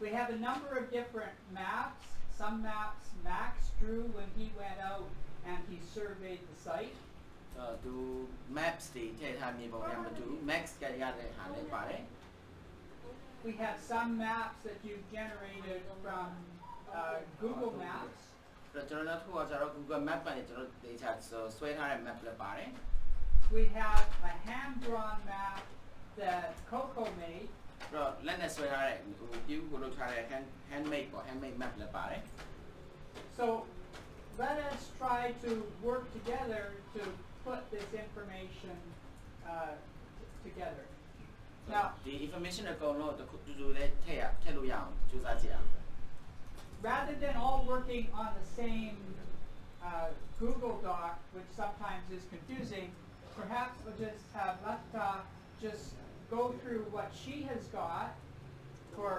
We have a number of different maps. Some maps Max drew when he went out and he surveyed the site. သူ maps တွေထည့်ထားမြေပုံနဲ့မတူ max ကရတဲ့ဟာလည်းပါတယ် We have some maps that you've generated from Google Maps. ကျွန်တော်တို့ကကျတော့ Google Map ကနေကျွန်တော် data ဆွဲထားတဲ့ map လည်းပါတယ် we have a hand-drawn map that Coco made. တော့လက်နဲ့ဆွဲထားတဲ့ဟိုပြုကိုလုပ်ထားတဲ့ handmade ပေါ့ handmade map လည်းပါတယ် So let us try to work together to put this information together. Now, ဒီ information အကုန်လုံးတစ်ခုတူတူလေးထည့်လို့ရအောင်ကြိုးစားကြည့်အောင် rather than all working on the same Google Doc, which sometimes is confusing, perhaps we'll just have Lata just go through what she has got for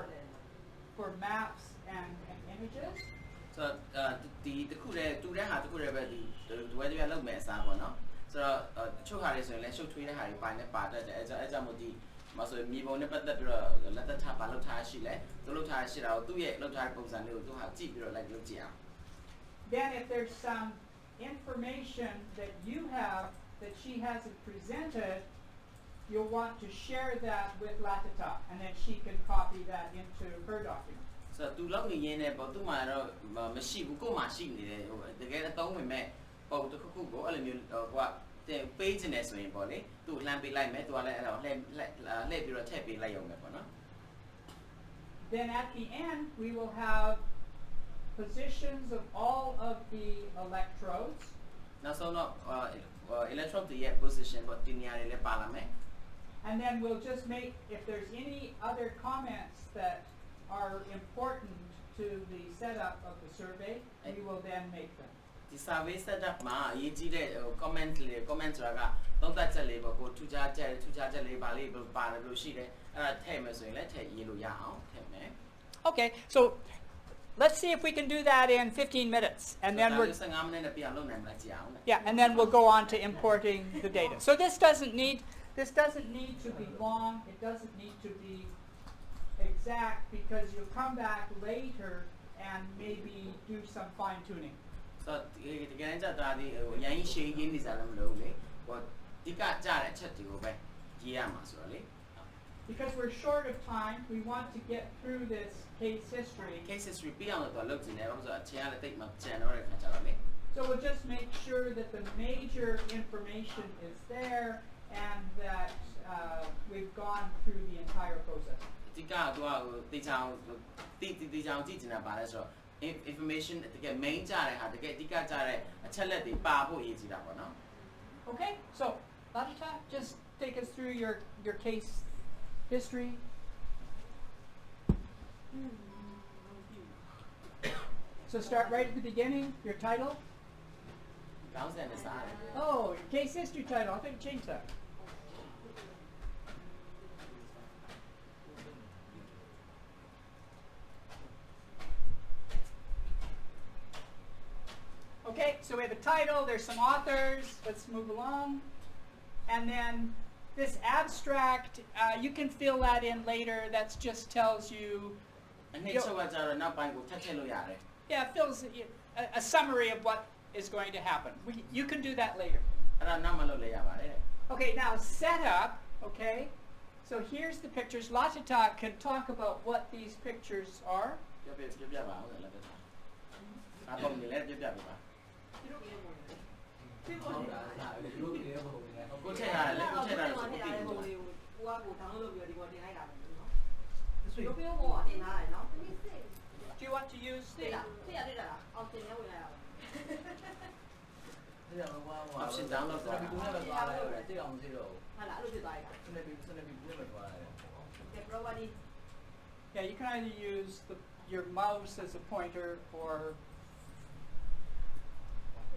maps and images. ဆိုတော့ဒီတစ်ခုတည်းတူတဲ့ဟာတစ်ခုတည်းပဲဒီဝယ်ရလောက်မယ်အစားပေါ့နော်ဆိုတော့တချို့ဟာတွေဆိုရင်လည်းရှုပ်ထွေးတဲ့ဟာတွေပိုင်းနဲ့ပါတတ်တယ်အဲကြောင့်မို့ဒီမဆိုမြေပုံနဲ့ပတ်သက်ပြီးတော့လက်သက်ထားပါလောက်ထားရှိလဲသူလောက်ထားရှိတာကိုသူ့ရဲ့လောက်ထားတဲ့ပုံစံလေးကိုသူဟာကြည့်ပြီးတော့လိုက်လုပ်ကြည့်အောင် Then if there's some information that you have that she hasn't presented, you'll want to share that with Latita, and then she can copy that into her document. ဆိုတော့သူလောက်နေရင်းနဲ့ပေါ့သူ့မှာတော့မရှိဘူးကို့မှာရှိနေတယ်ဟိုတကယ်အသုံးဝင်မဲ့ပုံတစ်ခုခုကိုအဲ့လိုမျိုးဟိုကပေးချင်တယ်ဆိုရင်ပေါ့လေသူ့လှမ်းပေးလိုက်မယ်သူကလည်းအဲ့တော့လှည့်ပြီးတော့ထည့်ပေးလိုက်ရုံပဲပေါ့နော် Then at the end, we will have positions of all of the electrodes. နောက်ဆုံးတော့ electrode တွေရဲ့ position ပေါ့ဒီနေရာတွေလည်းပါလာမယ် And then we'll just make, if there's any other comments that are important to the setup of the survey, we will then make them. ဒီ survey setup မှာအရေးကြီးတဲ့ comment ဆိုတာကသုံးသပ်ချက်လေးပေါ့ကိုထူးခြားချက်လေးပါလေးပါတယ်လို့ရှိတယ်အဲ့ဒါထည့်မယ်ဆိုရင်လည်းထည့်ရေးလို့ရအောင်ထည့်မယ် Okay, so let's see if we can do that in 15 minutes, and then we're 15မိနစ်နဲ့ပြန်လုပ်နိုင်မလားကြည့်အောင် yeah, and then we'll go on to importing the data. So this doesn't need to be long. It doesn't need to be exact because you'll come back later and maybe do some fine tuning. ဆိုတော့ဒီကနေ့ကျတော့ဒီဟိုအရင်ရှေးရင်းနေစားလည်းမလုပ်ဘူးလေဟိုဒီကကြားတဲ့အချက်တွေကိုပဲရေးရမှာဆိုတော့လေ Because we're short of time, we want to get through this case history. case history ပြအောင်တော့လုပ်ကြည့်နေတော့ဆိုတော့အချိန်ကလည်းတိတ်မှကျန်တော့တဲ့ခါကျတော့လေ So we'll just make sure that the major information is there and that we've gone through the entire process. ဒီကတော့တေချောင်းကြည့်နေတာပါလဲဆိုတော့ information တကယ် main ကြတဲ့ဟာတကယ်အဓိကကြတဲ့အချက်လက်တွေပါဖို့အရေးကြီးတာပေါ့နော် Okay, so Latita, just take us through your case history. So start right at the beginning, your title. ကောင်းစံနဲ့စားတယ် Oh, your case history title. I think change that. Okay, so we have a title, there's some authors, let's move along. And then this abstract, you can fill that in later, that just tells you, အနည်းချုပ်ကကြတော့နောက်ပိုင်းကိုထပ်ထည့်လို့ရတယ် yeah, it fills a summary of what is going to happen. You can do that later. အဲ့ဒါနောက်မှလုပ်လဲရပါတယ်တဲ့ Okay, now setup, okay? So here's the pictures. Latita can talk about what these pictures are. ပြပါဦးလည်းပဲအပုံတွေလည်းပြပါ ဟုတ်တာဒါလူတွေရဲ့ပုံနဲ့ ကိုထည့်ရတယ်လေကိုထည့်ရတယ်ဆိုပြီးပြီ ကိုကကိုတောင်းလို့ပြီးတော့ဒီပေါ်တင်လိုက်တာပဲနော်ရုပ်ပြောပေါ်ကတင်ထားတယ်နော် Do you want to use တွေ့ the... လားတွေ့ရတွေ့လားအော်တင်နေဝင်လာတာ ဒီတော့ဟို option download ဆိုတော့ဒီကူနဲ့ပဲသွားလိုက်ရတယ်တိတ်အောင်မသိတော့ ဟုတ်လားအဲ့လိုဖြစ်သွားလိုက်တာ ဘူးစနေပြီးကူနဲ့ပဲသွားလိုက်တယ် Okay, property. Yeah, you can either use your mouse as a pointer, or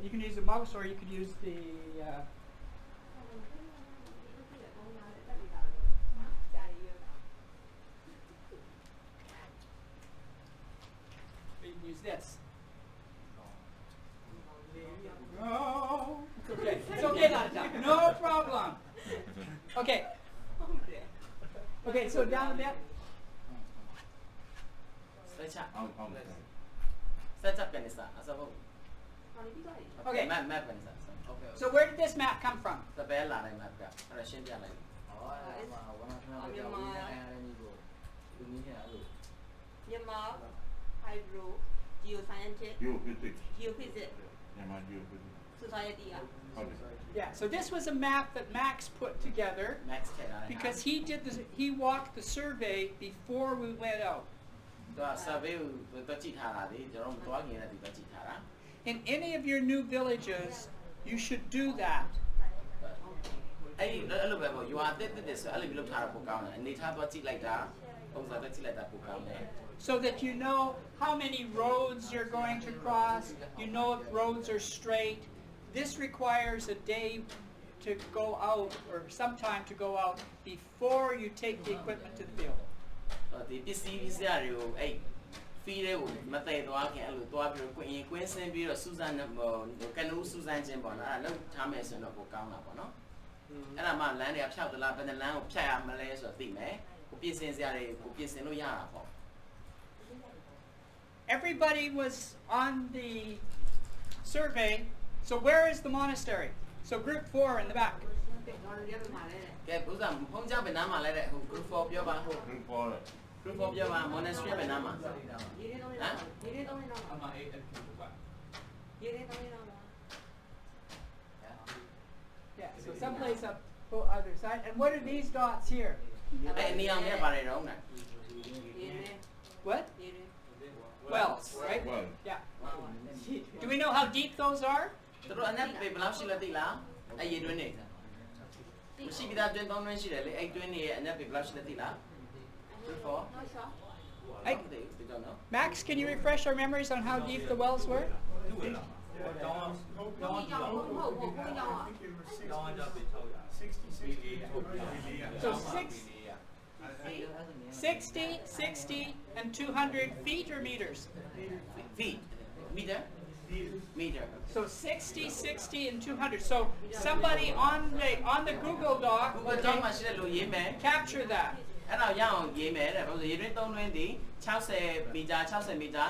you can use the mouse, or you could use the you can use this. No, it's okay. It's okay, Latita. No problem. Okay. Okay, so down a bit. ဆက်ချက်ပြန်နေစားအစဖို့ Okay. map ပြန်နေစား okay So where did this map come from? သပဲလာတဲ့ map ကအဲ့ဒါရှင်းပြလိုက် ဟောအဲ့မှာဝမ်းထောင်းပြောင်းနေတယ်အဲ့ဒီကိုဒီနည်းနဲ့အဲ့လို Myanmar Hydro GeoScience Geophysics. Geophysics. Myanmar Geophysics. society อ่ะ ဟုတ်တယ် Yeah, so this was a map that Max put together Max ထည့်ထားတယ် because he walked the survey before we went out. သူက survey ကိုတွက်ကြည့်ထားတာလေကျွန်တော်မသွားခင်လည်းသူတွက်ကြည့်ထားတာ In any of your new villages, you should do that. အဲ့လိုပဲပေါ့ you are တက်ဆိုအဲ့လိုမျိုးလုပ်ထားတာပိုကောင်းတယ်အနေထားတွက်ကြည့်လိုက်တာပုံစံတွက်ကြည့်လိုက်တာပိုကောင်းတယ် So that you know how many roads you're going to cross, you know if roads are straight. This requires a day to go out or some time to go out before you take the equipment to the field. ဒီပစ္စည်းစရာတွေကိုအဲ့ fee တွေကိုမတည့်သွားခင်အဲ့လိုသွားပြီးတော့ကွင်းဆင်းပြီးတော့စူးစမ်းကနူးစူးစမ်းခြင်းပေါ့နော်အဲ့ဒါလောက်ထားမယ်ဆိုရင်တော့ပိုကောင်းတာပေါ့နော်အဲ့ဒါမှလမ်းတွေကဖြောက်သလားဘယ်နှလမ်းကိုဖြတ်ရမလဲဆိုတော့သိမယ်ကိုပြင်ဆင်စရာတွေကိုပြင်ဆင်လို့ရတာပေါ့ Everybody was on the survey. So where is the monastery? So group 4 in the back. ကဲဥစ္စာဖုံးကြပဲနားမှာလဲတဲ့ဟို group 4ပြောပါဟို group 4တယ် group 4ပြောပါ monastery ပဲနားမှာဟမ် အမအေးအဲ့ဒီက Yeah, so someplace up the other side. And what are these dots here? အဲ့နေအောင်နဲ့ပါတယ်တော့နာ What? Wells, right? well Yeah. Do we know how deep those are? သူတို့အနက်ပေဘယ်လောက်ရှိလဲသိလားအဲ့ရေတွင်းနေမရှိပြီးသားတွင်း3တွင်းရှိတယ်လေအဲ့တွင်းနေရဲ့အနက်ပေဘယ်လောက်ရှိလဲသိလား group 4 Hey, we don't know Max, can you refresh our memories on how deep the wells were? တောင်းတောင်းတောင်းတောင်းကြပြီထောက်ရ So 60, 60, and 200 feet or meters? feet meter So 60, 60, and 200. So somebody on the Google Doc, Google Doc မှာရှိတဲ့လူရေးမယ် capture that. အဲ့တော့ရအောင်ရေးမယ်တဲ့ဘာလို့ရေတွင်း3တွင်းဒီ60မီတာ200 မီတာ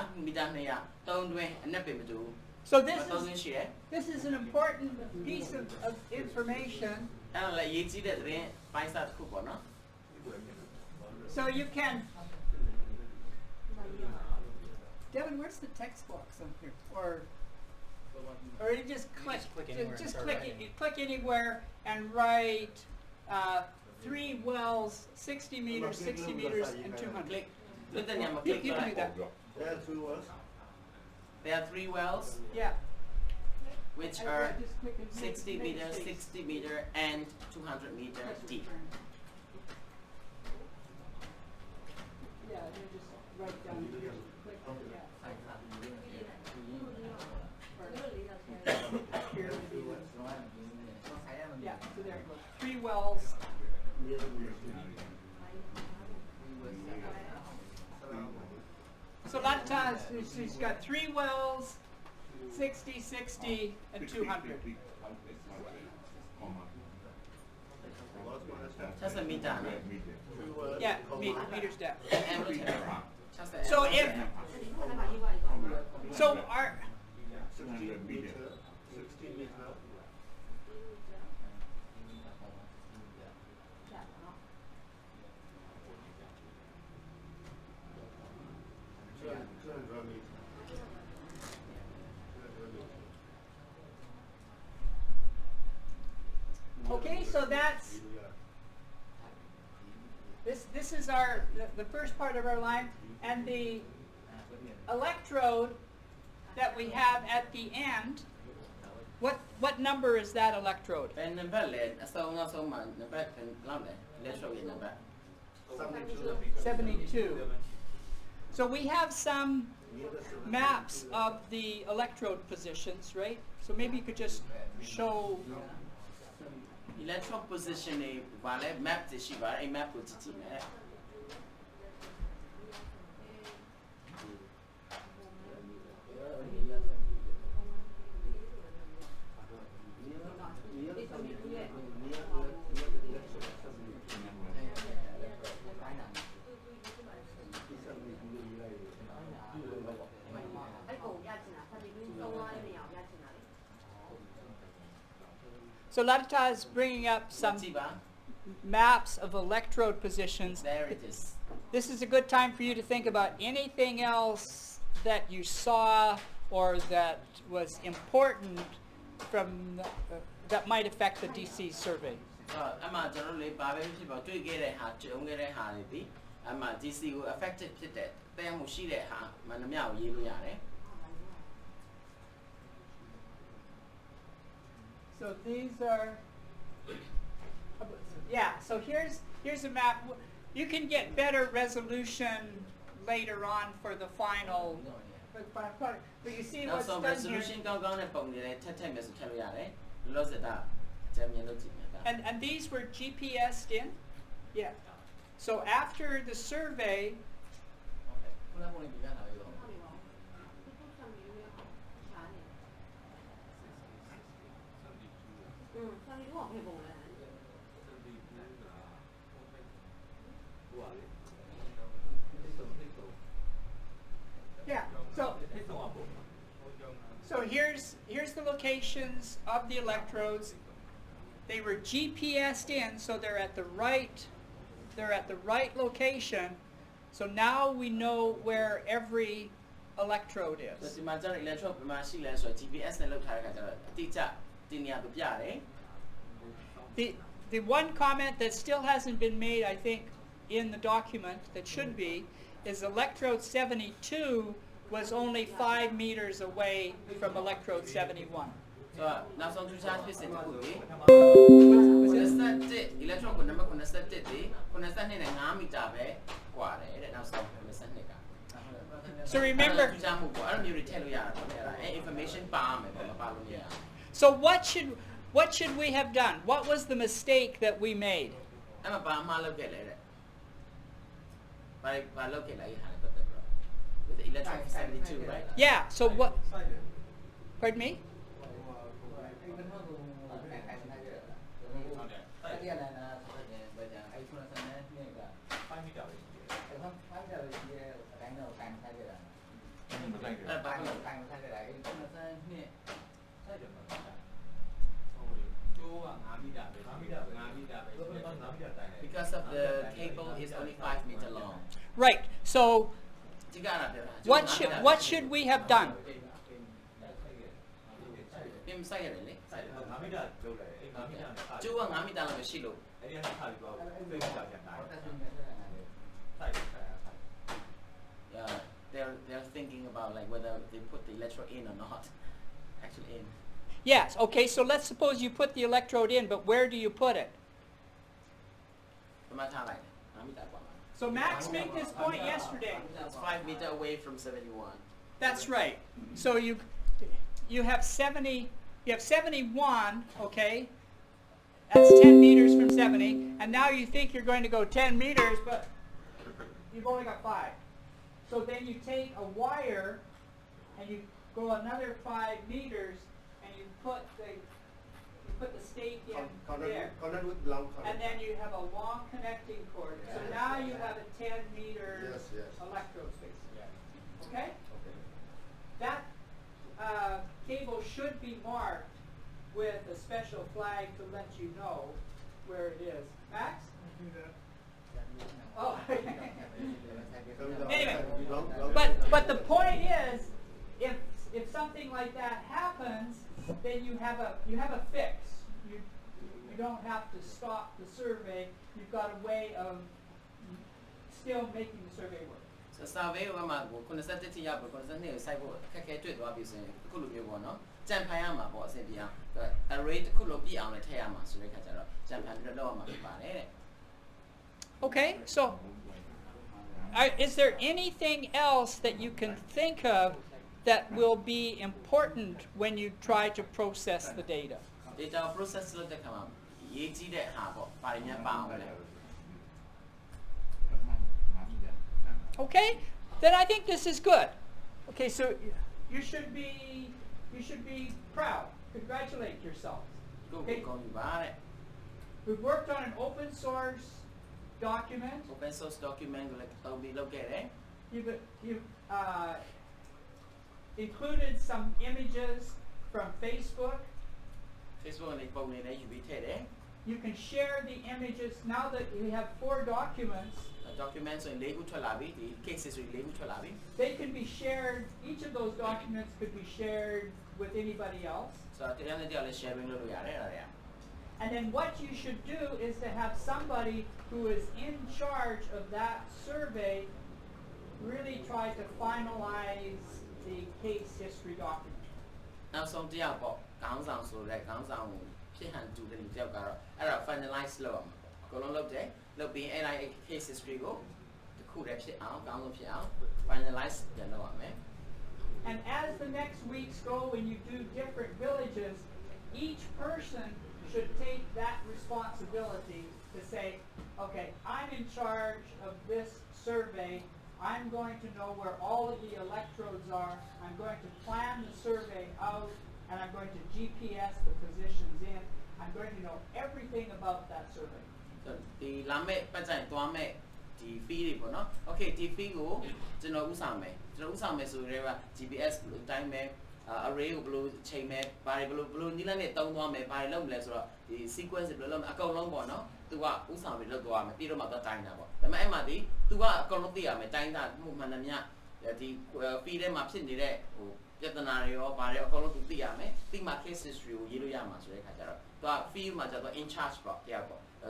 3တွင်းအနက်ပေမတူ So 3တွင်းရှိတယ် this is an important piece of information. အဲ့တော့လည်းရေးကြည့်တဲ့သတင်းပိုင်းစားတစ်ခုပေါ့နော် So you can. Devin, where's the text box on here? Or you just click. Just click it. You click anywhere and write 3 wells, 60 meters, 60 meters, and 200. click လွတ်တဲ့ညမှာ You click can do that. There are 2 words. there are 3 wells Yeah. which And are just click and make 60 meter space. 60 meter and 200 meter deep Yeah, you just write down here. Click. Yeah. Yeah, so there it goes. 3 wells. So a lot of times she's got 3 wells, 60, 60, and 200. just a meter Yeah, meters depth. and just a So if our 60 meter. 60 meter. okay, so that's this is the first part of our line, and the electrode that we have at the end. What number is that electrode? ဘယ်နံပါတ်လဲအစုံနောက်ဆုံးမှာနံပါတ်ဘယ်လောက်လဲလက်ရှော့ရဲ့နံပါတ် 72. So we have some maps of the electrode positions, right? So maybe you could just show. electron position တွေဘာလဲ map တွေရှိပါတယ်အဲ့ map ကိုကြည့်ကြည့်မယ် So Latita is bringing up some ကြည့်ပါ maps of electrode positions. there it is This is a good time for you to think about anything else that you saw or that was important from that might affect the DC survey? အမှကျွန်တော်လေးပါပဲဖြစ်ပါတွေ့ခဲ့တဲ့ဟာကြုံခဲ့တဲ့ဟာတွေဒီအမှ DC ကို affected ဖြစ်တဲ့တရားမှုရှိတဲ့ဟာမှန်သမျှကိုရေးလို့ရတယ် So these are, yeah, so here's a map. You can get better resolution later on for the final product. But you see နောက် what's ဆုံး done resolution here. ကောင်းကောင်းနဲ့ပုံနေတယ်ထက်မယ်ဆိုထည့်လို့ရတယ်လောစတာကျမ်းမြင်လို့ကြည့်နေတာ And these were GPS'd in? Yeah. So after the survey, ခုနကပုံလေးပြထားပြီးတော့ yeah, so here's the locations of the electrodes. They were GPS'd in, so they're at the right location. So now we know where every electrode ဆို is. ဒီမှာကျတော့ electrode ဘယ်မှာရှိလဲဆိုတော့ GPS နဲ့လောက်ထားတဲ့ခါကျတော့အတိအကျတင်နေရပြရတယ် The one comment that still hasn't been made, I think, in the document that should be, is electrode 72 was only 5 meters away from electrode 71. ဆိုတော့နောက်ဆုံးထူးခြားဖြစ်စဉ်တစ်ခုလေ97 electron ကိုနံပါတ်97ဒီ92နဲ့5မီတာပဲကွာတယ်တဲ့နောက်ဆုံး92က So remember, ထူးခြားမှုပေါ့အဲ့လိုမျိုးတွေထည့်လို့ရတာပေါ့အဲ့ဒါ information ပါမယ်ပေါ့မပါလို့မရဘူး so what should we have done? What was the mistake that we made? အဲ့မှာဘာမှလုပ်ခဲ့လဲတဲ့ဘာလုပ်ခဲ့လဲအဲ့ဟာလည်းပတ်သက်ပြီးတော့ with the electron 72 right Yeah, so what? Pardon me? အဲ့ဒီကတော့အဲ့ဒါအဲ့ဒီလည်းနာဆိုတဲ့ဗကြံအဲ့ခုနကနဲ့နှစ်က5မီတာပဲရှိတယ်အဲ့ဒါ5မီတာပဲရှိတယ်အတိုင်းတော့ကန်ထားကြတာအဲ့ဘာလို့ကန်ထားကြတာအဲ့ခုနကနဲ့ဆက်ကြမှာကျိုးက5မီတာပဲ5မီတာပဲ5မီတာပဲ because of the cable is only 5 meter long Right. So ဒီကရတဲ့ what should we have done? ပြင်ဆိုင်ရတယ်လေဆိုင်တယ်5မီတာလောက်တယ်အဲ့5မီတာနဲ့ကျိုးက5မီတာလောက်ပဲရှိလို့အဲ့ဒီကနေထားပြီးတော့သိမီတာပြန်တိုင်းဆိုင်တယ် Yeah, they're thinking about like whether they put the electrode in or not. Actually in. Yes. Okay. So let's suppose you put the electrode in, but where do you put it? So Max made this point yesterday. It's 5 meters away from 71. That's right. So you have 70. You have 71. Okay. That's 10 meters from 70, and now you think you're going to go 10 meters, but you've only got 5. So then you take a wire and you go another 5 meters and you put the stake in there. Connect with long connect. And then you have a long connecting cord. So now you have a 10 meter electrode space. Okay? That cable should be marked with a special flag to let you know where it is. Max? Oh. Anyway, but the point is, if something like that happens, then you have a fix. You don't have to stop the survey. You've got a way of still making the survey work. So survey ကမှ97တိရပါ97ကိုစိုက်ဖို့ခက်ခဲတွေ့သွားပြီဆိုရင်အခုလိုမျိုးပေါ့နော်ကြံဖန်ရမှာပေါ့အဆင်ပြေအောင် array တစ်ခုလုံးပြည့်အောင်လည်းထည့်ရမှာဆိုတဲ့ခါကျတော့ကြံဖန်ပြီးတော့လောက်ရမှာဖြစ်ပါတယ်တဲ့ Okay, so is there anything else that you can think of that will be important when you try to process the data? Data process လုပ်တဲ့ခါမှာရေးကြည့်တဲ့ဟာပေါ့ဘာတွေများပါအောင်လဲ Okay, then I think this is good. Okay, so you should be proud. Congratulate yourselves. Okay. We've worked on an open source document. Open source document ကိုလည်းလုပ်ခဲ့တယ် You've included some images from Facebook. Facebook နဲ့ပုံနေနဲ့ယူပြီးထည့်တယ် You can share the images now that we have 4 documents. Documents ဆိုရင်4ခုထွက်လာပြီဒီ cases ဆိုရင်4ခုထွက်လာပြီ They can be shared. Each of those documents could be shared with anybody else. So So sharing And then what you should do is to have somebody who is in charge of that survey really try to finalize the case history document. Now some deal about council so that council do the detail finalize low. Go on look there, look be any case history go. The cool that shit out, finalize the no man. And as the next weeks go, when you do different villages, each person should take that responsibility to say, okay, I'm in charge of this survey. I'm going to know where all of the electrodes are. I'm going to plan the survey out, and I'm going to GPS the positions in. I'm going to know everything about that survey. So the lame, but I do me the fee, no? Okay, the fee go to know Usame. Usame so GPS time array blue chain map, by blue Nilan, don't want me by long less or the sequence of the account long one, no? To what Usame look to me, Peter Mother China. The Mamadi, to what Colombia, me China, Mumanania, the feed them up in the day, Jetanario, by a color to Tiame, think my case history, Yiluyamas, to feel much in charge block, yeah.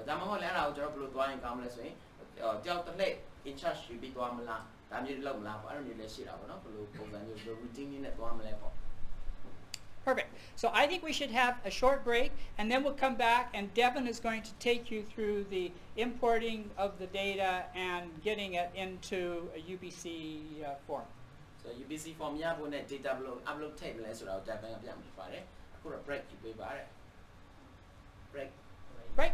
Damo let out your blue dwelling commonless way, Delta Lake in charge should be to Amala. I don't really shit out of the routine in at one level. Perfect. So I think we should have a short break, and then we'll come back, and Devin is going to take you through the importing of the data and getting it into a UBC form. So UBC form, yeah, when that data upload table, so I'll dive in a put a break, you break. Break.